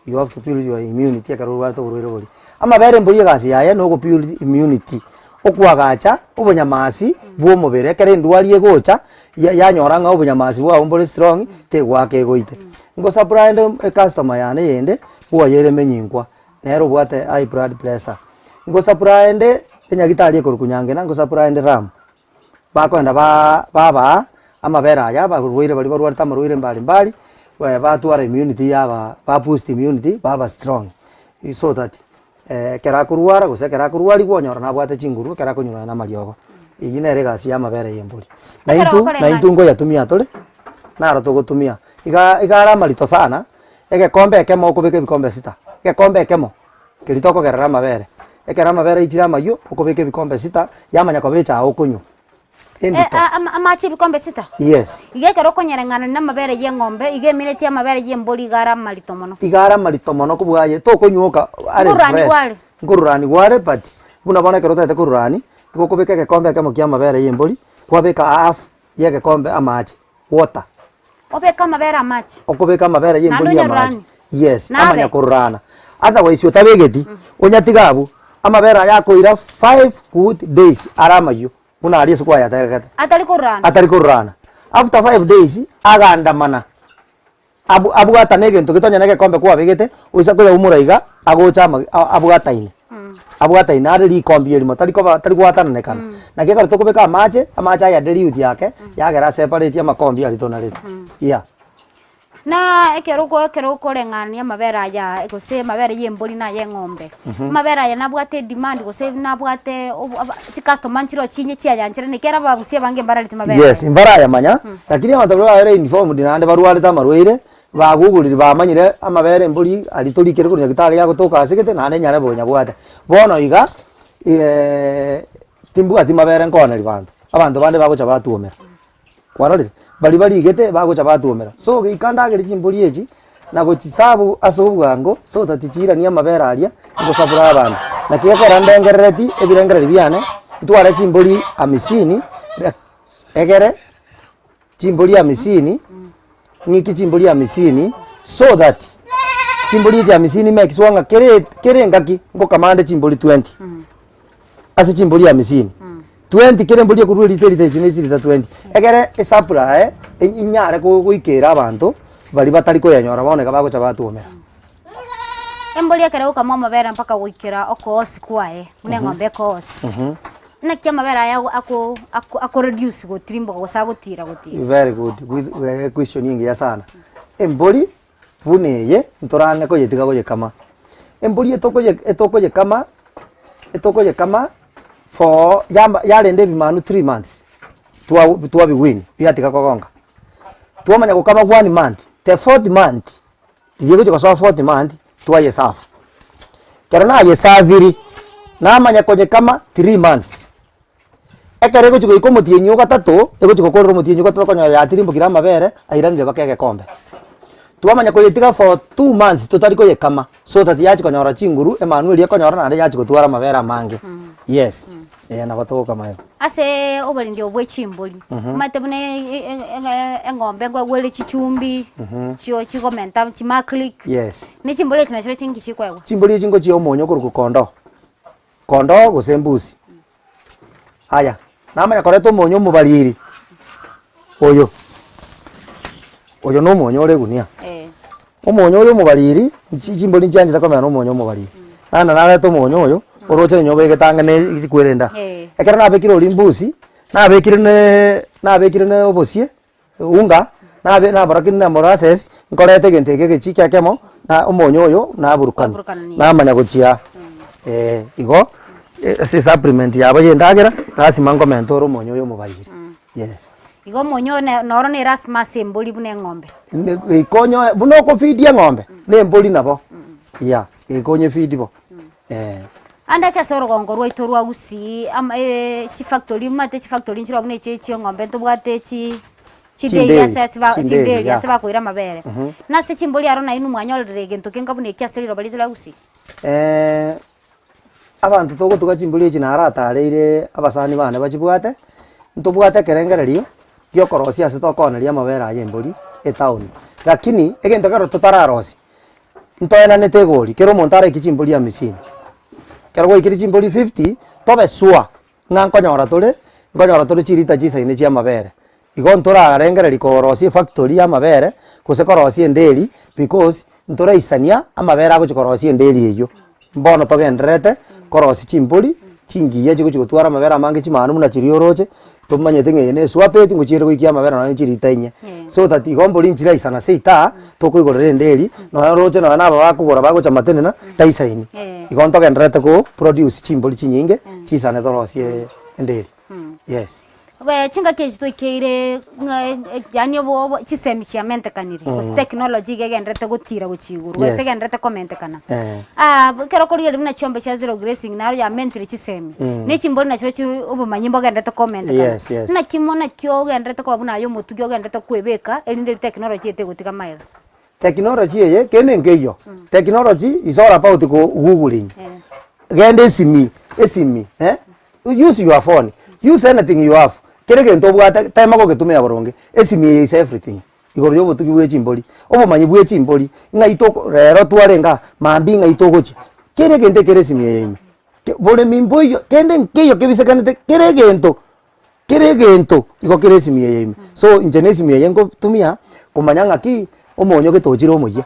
you have to build your immunity akarwa to burwire boli amabere mboli gasi yaye no go build immunity okwagacha obonyamasi bwo mubere kere ndwari egocha yanyoranga obonyamasi bwa ombole strong te gwake goite ngo surprise customer yane yende bwo yere menyinkwa nero bwate high blood pressure ngo surprise enyagitali ekorukunyange ngo surprise ram bakwenda baba amabera ya barwire bali barwata marwire mbali we batwara immunity yaba ba boost immunity baba strong so that kera kuruara gose kera kuruari gwonyora na bwate chinguru kera kunyura na mariogo igine regasi ya mabere yemburi na intu ngo yatumia tole naro to gutumia igara marito sana ege kombe kemo kubike bikombe sita ke kombe kemo kilitoko kera mabere ekera mabere ichira mayo ukubike bikombe sita yamanya ko becha okunyu amachi bikombe sita yes ige kero konyerengana na mabere ye ngombe ige mineti ya mabere ye mboli igara marito mono kubwaye to kunyuka are fresh ngururani gware but buna bana kerota ete kururani gukubika gekombe kamo kia mabere yembori kwabika half ya gekombe amaji water obeka mabere amaji okubika mabere yembori ya maji yes Nabe. amanya kururana otherwise utabegeti unyatigabu amabere yakoira 5 good days aramayo buna ali sukwa ya tarekete atari kururana after 5 days agandamana abugata negento gitonya nege kombe kwa bigete uisa kuya umuraiga agocha abugataini abugataini ari kombe yeri matari gwatana nekana na geka tukubeka amache ya dilute yake yagera separate amakombe ari tonare yeah na ekeruko rengania mabera ya gose mabera yembori na ye ng'ombe mabera ya nabwate demand gose nabwate ci customer nchiro chinye cia yanchire nekera babusie bange mbaralite mabera yes imbara ya manya lakini abantu bari informed dinande barwale tamarwire bagugurire bamanyire amabere mburi ari turikire kunya gitari ya gutuka asigete nane nyare bonya bwate bono iga timbuga timabere nkoneri abantu bande bagocha batuomera kwarorire bari igete bagocha batuomera so gikandagire chimburi echi na gochisabu asobwango so tatichira ni amabere aria ngosabura abantu na kiyekora ndengerereti ebirengereri biane ntware chimburi amisini egere chimburi amisini niki chimburi amisini so that chimburi ya amisini mekiswanga kere ngaki ngo kamande chimburi 20 ase chimburi ya amisini 20 kere mburi kururi terite chinesi 20 egere esapura inyare kuikera abantu bari batari ko yanyora boneka bagocha batuomera embori akere ukama mabera mpaka wikira okosi kwae mune ng'ombe kosi na kia mabera ya ako reduce go trimbo go sagutira gutira very good with question nyingi ya sana embori funeye ntoranga ko yetiga go yekama embori etokoye kama for yarende bimanu 3 months tuwa biwini yatika kogonga tuamanya gukama 1 month the 4th month yego ko so 4th month tuwa yesafu kerana yesaviri na manya koje kama 3 months ekare go chiko mutinyu gatatu ego chiko korro mutinyu gatatu konya ya tirimbo kira mabere airanire bakege kombe tuamanya ko yetiga for 2 months tutari ko yekama so that yachi konyora chinguru Emmanuel yakonyora na yachi kutwara mabere mange yes na bato kama yo ase obali ndio bwe chimbori mate bune engombe ngo gwele chichumbi chio chikomenta chimaklik yes ni chimbori tunachiro chingi chikwego chimbori chingo chio monyo kuruku kondo gusembusi haya namanya koreto monyo mubariri oyo no monyo ore gunia omonyo oyo mubariri chimbori njanje takomera no monyo mubariri na to monyo oyo oroche nyobe getangane kwirenda ekera nabekire olimbusi nabekire ne obosie unga nabarakine na molasses nkorete gentege gichika kemo na omonyo oyo naburukani namanya guchia igo si supplement yabo yendagira rasima ngomento oro monyo oyo mubayiri yes igo monyo noro ne rasma semboli bune ng'ombe ikonyo buno ko feed ya ng'ombe ne mboli nabo ya ikonyo feed bo anda ka soro gongo rwaito rwa gusi chi factory nchiro bune chi ng'ombe ntubwate chi Chideli asa kuira mabere na se chimboli arona inu mwanyolere gento kenga bune kiaseriro bali tula gusi abantu togo tugachimboli echi naratareire abasani bane bachibwate ntubwate kerengererio giokorosia ase tokoneria mabere ayembori etown lakini egento kero tutararosi ntoena netegori kero montare kichimboli ya misini kero goikiri chimboli 50 tobe swa nganyora tole chirita chisa ine chia mabere igo ntora arengereri korosi factory ya mabere kose korosi enderi because ntora isania amabere ago chikorosi enderi eyo mbono togenderete korosi chimboli chingiye chiko chigotwara mabere amange chimanu muna chirioroche tumanyete ngene swapeti ngochire goikia mabere na chirita inye so that igomboli nchira isana seita tokoigorere enderi no roche na naba bakugora bagocha matenena taisaini igo ntogenderete ko produce chimboli chinyinge chisane torosi enderi yes we chinga keji toikeire yani bo chisemi chia mente kaniri us technology gegendrete gutira guchiguru wese gendrete comment kana kero kori na chombe cha zero grazing naro ya mentri chisemi ni chimboni na chiro ubu manyimbo gendrete comment kana na kimona kyo gendrete ko buna yo mutu gyo gendrete kwebeka elinde technology ete gutika maira technology ye kene ngeyo technology is all about go googling gende esimi use your phone, use anything you have. Kere gento bwata time ko getumia boronge esimi is everything. Igoro yo Obotugi Bwe Chimbori Obomanyi Bwe Chimbori ngaito rero twarenga mambi ngaito gochi kere gente kere esimi yenyu bole mimboyo kende nkeyo kebisekanete kere gento iko kere esimi yenyu so injene esimi yengo tumia kumanyanga ki omonyo getochire omoyia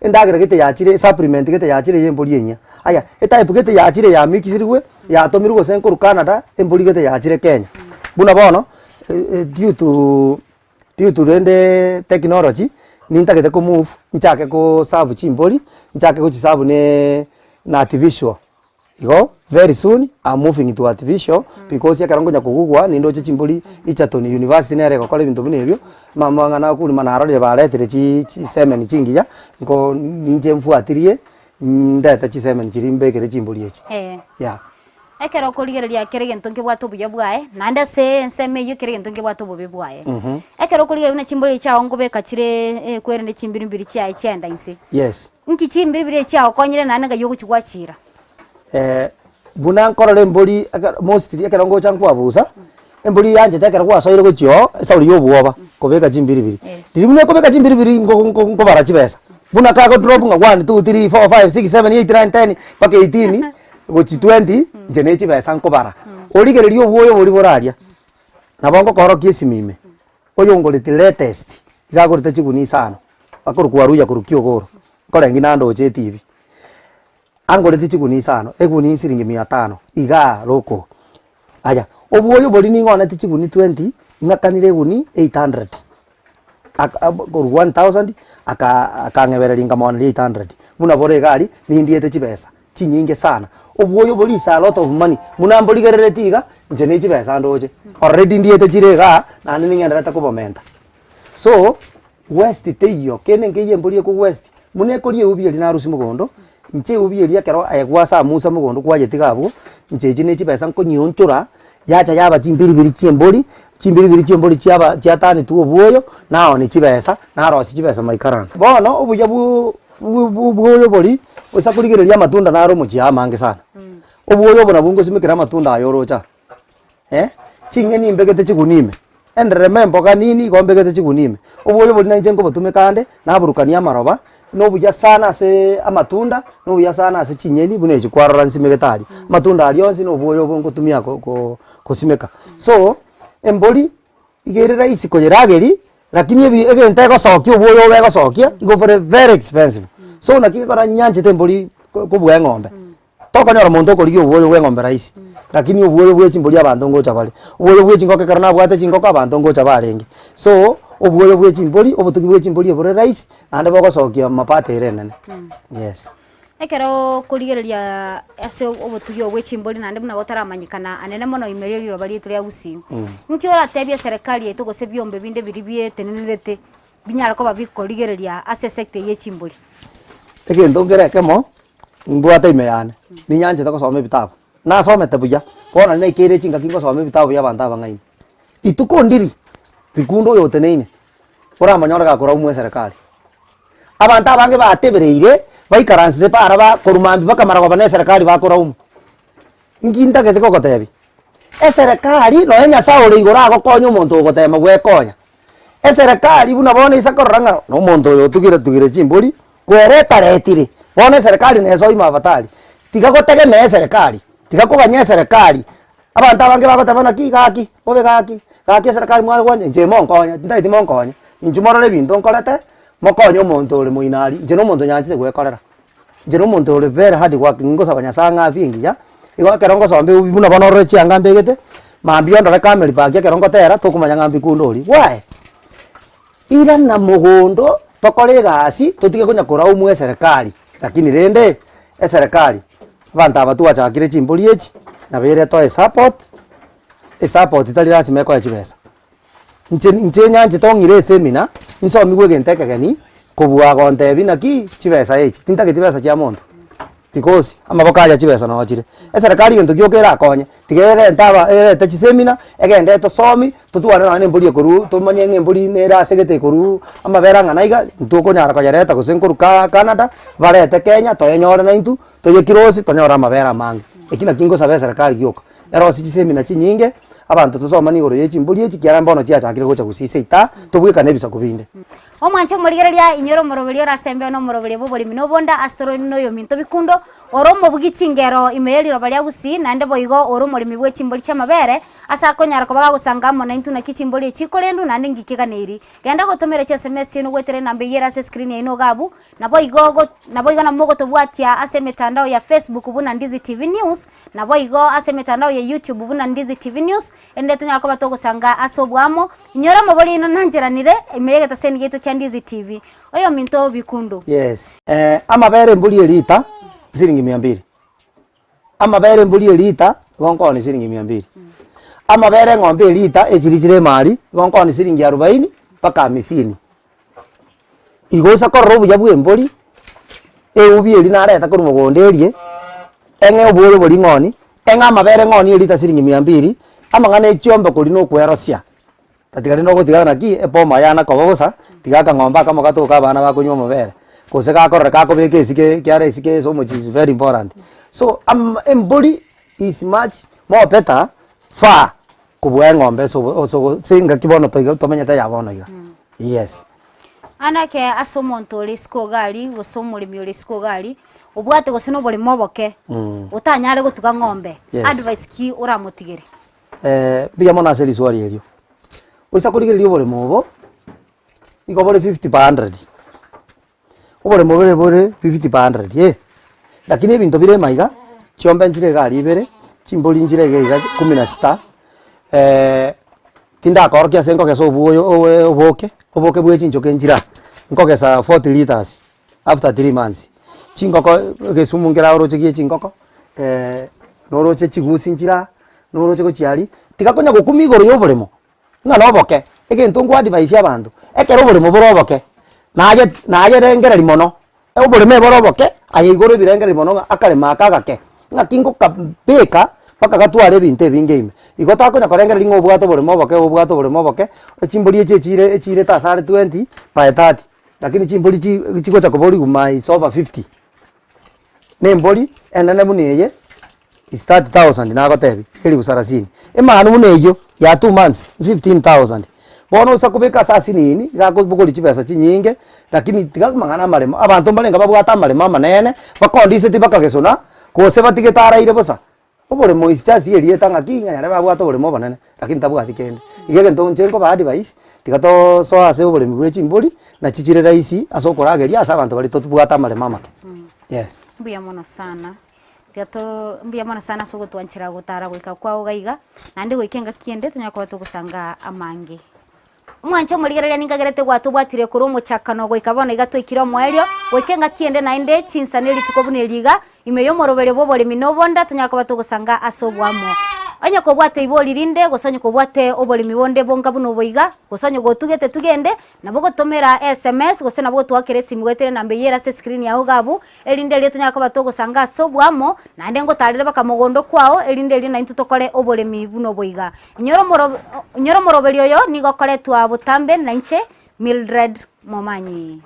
endagera gete yachire supplement gete yachire yembori yenya aya type gete yachire ya mixirwe ya tomirwo senko Canada embori gete yachire Kenya buna bono due to rende technology nintagete ko move nchake ko serve Chimbori nchake ko chisabu ne na artificial igo very soon I'm moving into artificial because yakarango nyakugugwa nindo Chimbori Ichatoni University nere ko kole bintu binebyo mama ngana kuli manarole baletere chi semen chingiya ngo ninje mfuatirie ndata chi semen chirimbe kere Chimbori echi yeah ekero kurigereria kere gento nkibwatu buya bwae nanda se nseme yo kere gento nkibwatu bubi bwae ekero kurigereria na Chimbori chao ngobeka chire kwerende chimbiri chia ichenda inse yes nki chimbiri chao konyire nanga yo kuchwachira buna nkorole mbori mostly ekero ngo chankwa busa embori yanje tekero kwa soire gochio sauri yo buoba kobeka chimbiri ndirimune kobeka chimbiri ngo bara chibesa buna ka go drop nga 1 2 3 4 5 6 7 8 9 10 paka 18 gochi 20 jene chibesa nkobara origererio buoyo buri boraria nabongo korokie simime oyo ngorite latest igagorite chiguni sana akorukwa ruya kurukio goro korengi nando je TV angorite chiguni sana eguni siringi 500 iga roko aya obuoyo bori ni ngona chiguni 20 ngakanire guni 800 akor 1000 akangebereri ngamona 800 buna bore gari ni ndiete chibesa chinyinge sana obuoyo bori is a lot of money muna mbori gerere tiga njene chibesa ndoje already ndiete chirega na nini ngenda takubomenta so west teyo kene ngeye mbori ko west mune korie ubieri na rusi mugondo nche ubieri akero ayegwasa musa mugondo kwaje tigabo nche jine chibesa nkonyonchura yacha yaba chimbiri Chimbori chiaba chiatani tu obuoyo nao ni chibesa na rosi chibesa maikaransa bono obuya buoyo bori osa kurigereria matunda na romo chia mange sana obuoyo bona bungo simikira matunda ayorocha chingeni mbegete chigunime and remember kanini gombegete chigunime obuoyo bori na njengo botumekande na burukania maroba no buya sana se amatunda no buya sana se chinyeni bune chikwarora nsimegetari matunda alionsi no obuoyo bongo tumia kosimeka so embori igerera isi kojerageri lakini egente gosokia obuoyo begosokia igo very expensive so nakikora nyanje tembori kubwe ng'ombe tokonyora muntu okorigia obuoyo bwe ng'ombe raisi lakini obuoyo bwe Chimbori abantu ngocha bale obuoyo bwe chingoke karana bwate chingoka abantu ngocha barenge so obuoyo bwe Chimbori Obotugi Bwe Chimbori obore raisi ande bogosokia mapate irenene yes ekero kurigereria ase Obotugi Bwe Chimbori nande buna botaramanyikana anene mono imerero bali turi agusi nkiora tebia serikali yetu gose byombe binde biribie tenenete binyara ko babikorigereria ase sector ye Chimbori egento ngerekemo mbwate imeyane ni nyanje takosoma bitabu na somete buya bona ne kire chinga kingo some bitabu ya banta bangai ituko ndiri bikundo yote neine ora manyora ga kora umwe serikali abanta bange batebereire baikaransi de para ba korumambi bakamara kwa bane serikali bakora nginda gete kokotebi serikali no enya saore igora go konyo muntu gotema gwe konya serikali buna bona isakoranga no muntu yo tugire Chimbori kwereta retire bona serikali nezo imavatali tiga gotegemea serikali tiga kuganya serikali abantu abange bagotabona kigaki obe gaki serikali mwari gwanje nje monkonya ndaiti monkonya injumorore bintu nkorete mokonyo omuntu uri muinari nje no muntu nyanjite gwekorera nje no muntu uri very hard working ngosabanya sanga vingiya igo kerongo sombe buna bonorore chianga mbegete mambi ondore kameri bagia kerongo tera tukumanya ngambi kundori why ira na mugondo tokore gasi tutige kunyakora umwe serikali lakini rende serikali abantu abatu achakire Chimbori echi na bere to support itali lazima ko chibesa nche nyanje tongire seminar nsomi gwegente kageni kubwa gonte binaki chibesa echi tintagete besa cha muntu because amaboka aja chibesa no chire serikali gento gyokera akonye tigere ntaba tachi semina egende to somi tutuane na nembuli koru tumanye ngembuli nera segete koru amabera nganaiga tukonyara koyareta kusenkuru Canada barete Kenya toyenyora na intu toyekirosi tonyora amabera mangi ekina kingo sabe serikali gyoko ero sichi semina chinyinge abantu tusomani igoro yechimbuli echi kiara mbono chiachakire gocha gusise ita tubwika nebisa kubinde omwanche murigereria inyoro morobeli orasembe no morobeli boborimi no bonda astro no yo minto bikundo oromo bugichingero imeyeli robalia gusi nande boigo oromo rimi bwe chimboli cha mabere asa konyara kobaga gusangamo na intu na kichimboli chikolendu nande ngikiganeri genda gotomera cha SMS no gwetere nambe yera se screen ya ino gabu na boigo na mogo tobwatia ase mitandao ya Facebook buna Ndizi TV News na boigo ase mitandao ya YouTube buna Ndizi TV News ende tunyara koba to gusanga asobwamo inyoro moboli ino nanjeranire imeyega taseni geto Ndizi TV. Oyo minto bikundo. Yes. Amabere mbuli elita shilingi 200. Amabere mbuli elita gonko ni shilingi 200. Amabere ng'ombe elita echirichire mali gonko ni shilingi 40 paka 50. Igosa korobu yabwe mbuli ubi eli nareta kuri mugonderie enge obworo boli ng'oni enga amabere ng'oni elita shilingi 200 amangane chiombe kuri no kwerosia tatigari no gutigana ki epoma yana kobosa tigaka ng'omba kama gatoka bana bakunywa mabere kose gakorera kakobeke isike kiare isike so much is very important so embody is much more better far kubwa ng'ombe so singa kibono tomenyete yabono iga yes anake asomonto lesko gali gosomole mi lesko gali obwate gosino bole moboke utanyare gutuga ng'ombe advice ki uramutigere biya mona seri swali elio usa kurigerio bole mobo iko bole 50 per 100 obole mobo bole 50 per 100 lakini ebinto bire maiga chiombe njire gali ibere chimboli njire geiga 16 tinda korkia senko keso buyo oboke bwe chincho kenjira nkoke sa 40 liters after 3 months chingoko gesumungira oroche gie chingoko noroche chigusi njira noroche ko chiari tikakonya gukumigoro yobolemo ngano boke egento ngwa advice abantu ekero bolemo boroboke naje rengereri mono oboleme boroboke ayigoro birengeri mono akare makagake ngakingo kabeka paka gatware binte ebingeime igota konya korengera lingo obwato bolemo boke chimboli echire tasare 20 by 30 lakini chimboli chigota kobori gumai over 50 nemboli enene muneye is 30,000 nagotebi eli busarasini emanu muneyo ya 2 months 15,000 bono usakubeka sasi nini gakubukuri chibesa chinyinge lakini tigakumangana maremo abantu balenga babwata maremo manene bakondise tibakagesona kose batigitaraire bosa oboremo isitasi elietanga kinga yare babwata oboremo banene lakini tabwati kende igege ntonchenko ba advice tigato so ase oboremi bwe chimbori na chichire raisi asokorageria asa abantu bali totubwata maremo make yes mbuya mono sana gato mbia mana sana so gutwanchira gutara gwika kwa ugaiga nandi gwikenga kiende tunyakora tugusanga amangi mwanche murigereria ningagerete gwatu bwatire kuri umuchakano gwika bona igatwikira mwerio gwikenga kiende na inde chinsaneli tukobuneliga imeyo morobere bobole minobonda tunyakora tugusanga asobwamo anya ko bwate iboli rinde gosonye ko bwate oboli mibonde bonga buno boiga gosonye go tugete tugende nabo tomera SMS gose nabo twakere simu gwetere nambe yera se screen yaho gabu elinde lye tunyaka batogo sanga sobwamo nande ngo tarire bakamogondo kwao elinde lye na intutokore obole mibuno boiga nyoro morobeli oyo nigo kore twa butambe na nche Mildred Momanyi.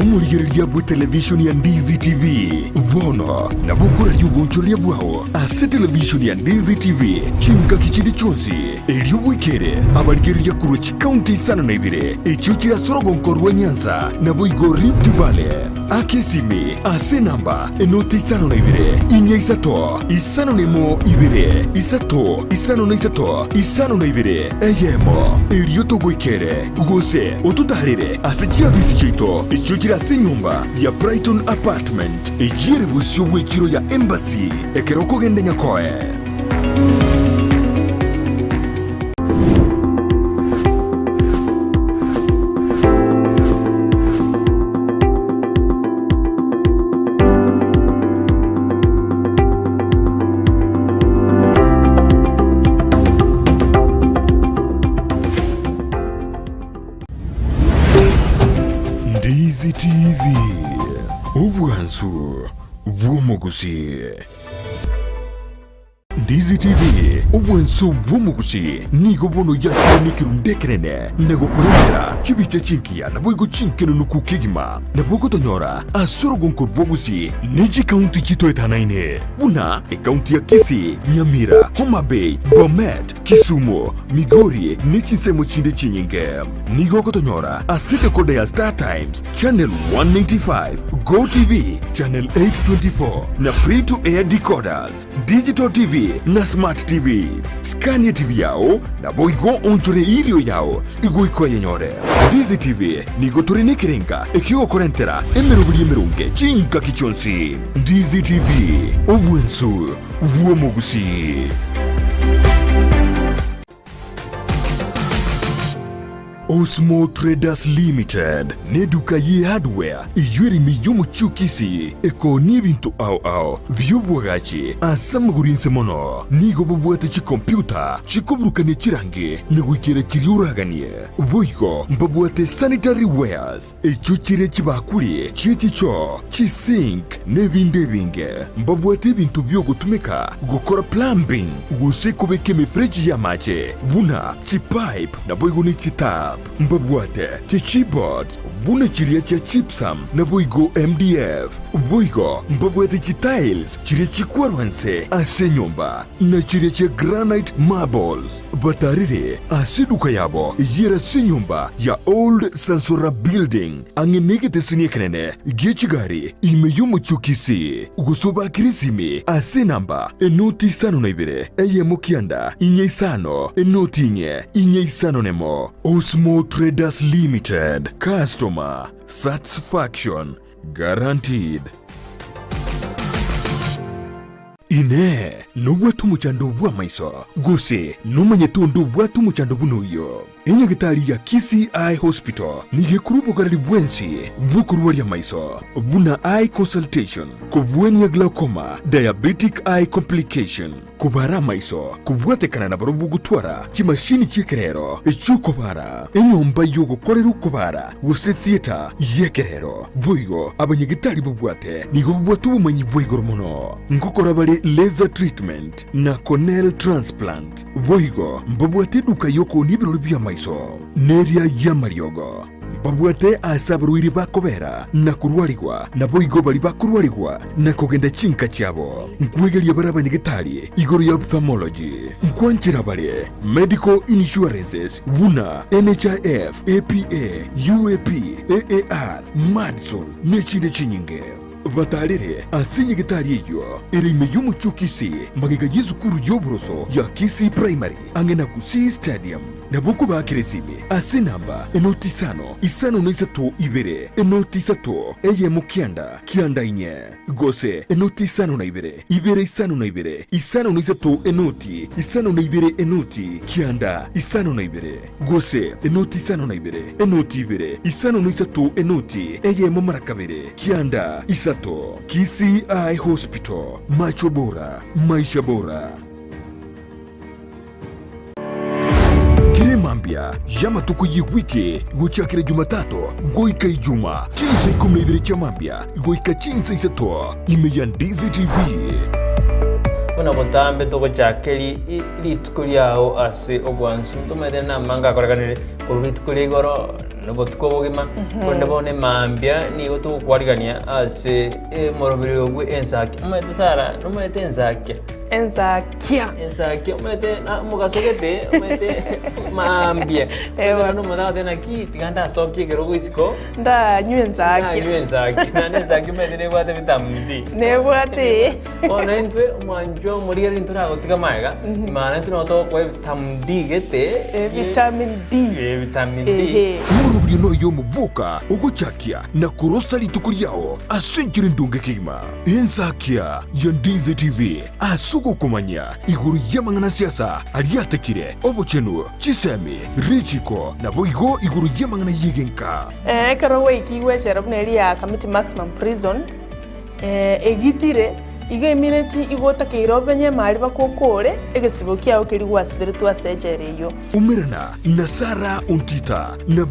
Omurigereria bwe television ya Ndizi TV vono na bukura yubunchoria bwao ase television ya Ndizi TV chinka kichindi chonsi elio bwekere abarigereria kurochi county sana na ibire echuchira sorogonko rwa Nyanza na boigo Rift Valley akesimi ase namba enoti sana na ibire inya isato isano nemo ibire isato isano na isato isano na ibire eyemo elio to bwekere gose otutarire ase chiabisi chito echuchira ase nyumba ya Brighton Apartment ejire busyo bwekiro ya Embassy ekeroko gende nyakoe. Ndizi TV obwansu bw'omugusi. Ndizi TV obwansu bw'omugusi nigo bono yakirunikiru ndekerene nagokurengera chibiche chinkiya nabwigo chinkeno nukukigima nabwogotonyora asorogonko bwogusi niji kaunti chitoetanaine buna ekaunti ya Kisii, Nyamira, Homa Bay, Bomet, Kisumu, Migori nechisemo chinde chinyinge nigogotonyora aside kode ya Star Times Channel 195, Go TV Channel 824 na free to air decoders, Digital TV na Smart TVs. Scania TV yao na boigo onchore irio yao igo ikoye nyore. Ndizi TV nigo turine kirenga ekio korentera emerubuli emerunge chinka kichonsi. Ndizi TV obwensu bw'omugusi. Osmo Traders Limited neduka ye hardware iyuri miyumu chukisi eko n'ibintu ao by'ubwagaci asamgurinse mono nigo bubwate chi computer chikoburukane chirange nigwikira chiriuraganie boigo mbabwate sanitary wares echuchire chibakuli chichicho chisink n'ebindi binge mbabwate ibintu byo gutumika gukora plumbing gusekobeke mifreji ya mache buna chipipe na boigo ni chitap mbabwate chichibot buna chiria cha chipsam na boigo MDF boigo mbabwate chitiles chiria chikwarwanse ase nyumba na chiria cha granite marbles batarire asiduka yabo ijira se nyumba ya old Sansora building angenegete siniekenene gechigari imeyumu chukisi gusoba kirisimi ase namba enoti sano na ibere eye mukianda inye isano enoti inye isano nemo. Osmo Traders Limited, customer satisfaction guaranteed. Ine nubwatu muchando bwa maiso gose numanyetundu bwatu muchando bunuyo enye gitari ya Kisii Eye Hospital nige kurubo garali bwensi bukuruwa ya maiso buna eye consultation kubweni ya glaucoma diabetic eye complication kubara maiso kubwate kana na barubu gutwara kimashini chikerero echukobara enyomba yogo koleru kubara gose theater yekerero bwigo abanyegitari bubwate nigo bubwatu bumanyi bwigo mono ngokora bale laser treatment na corneal transplant bwigo mbabwate duka yoko nibirori bya maiso neria ya mariogo babwate asabruiri bakobera na kurwaligwa na boigo bali bakurwaligwa na kogenda chinka cyabo nkwegelia baraba nyegitali igoro ya ophthalmology nkwanchira bale medical insurances buna NHIF APA UAP AAR Madison nechinde chinyinge batalire asinye gitari iyo iri miyumu chukisi magiga yizukuru yoburoso ya Kisii Primary angena Kisii Stadium na buku bakiresimi asinamba enoti sano isano noisatu ibere enoti sato eye mukianda kianda inye gose enoti sano na ibere isano na ibere isano noisatu enoti isano na ibere enoti kianda isano na ibere gose enoti sano na ibere enoti ibere isano noisatu enoti eye mumarakabere kianda isato. Kisii Eye Hospital, macho bora, maisha bora. Kiremambia yamatuko yiwiki guchakire Jumatatu goika ijuma chinsa 12 chamambia goika chinsa isato imeya Ndizi TV. Una botambe to chakeli iritukuri yao ase ogwansu tumere na manga koraganire uritukuri goro nabotko bogima konde bone mambia ni goto kwarigania ase morobiri ogwe ensaki umete sara numete ensaki ensakia umete na mugasogete umete mambia ewa no mada tena ki tiganda sokye gero isiko nda nyenzaki na nenzaki umete ne bwate vitamini ne bwate ona entwe manjo moriya rintura gotika maiga imana tuno to kwa vitamini gete vitamin D murubiri no yo mubuka uguchakia na kurosali tukuriao asenjiri ndunge kigima ensakia ya Ndizi TV asugo kumanya iguru yamangana siasa aliatekire obochenu chisemi richiko na boigo iguru yamangana yigenka karo wiki weshera buneri ya Community Maximum Prison egitire iga imineti igota keirobenye mali bakokore egesibo kiao kiri wasibere twa sejereyo umirana na Sara Untita na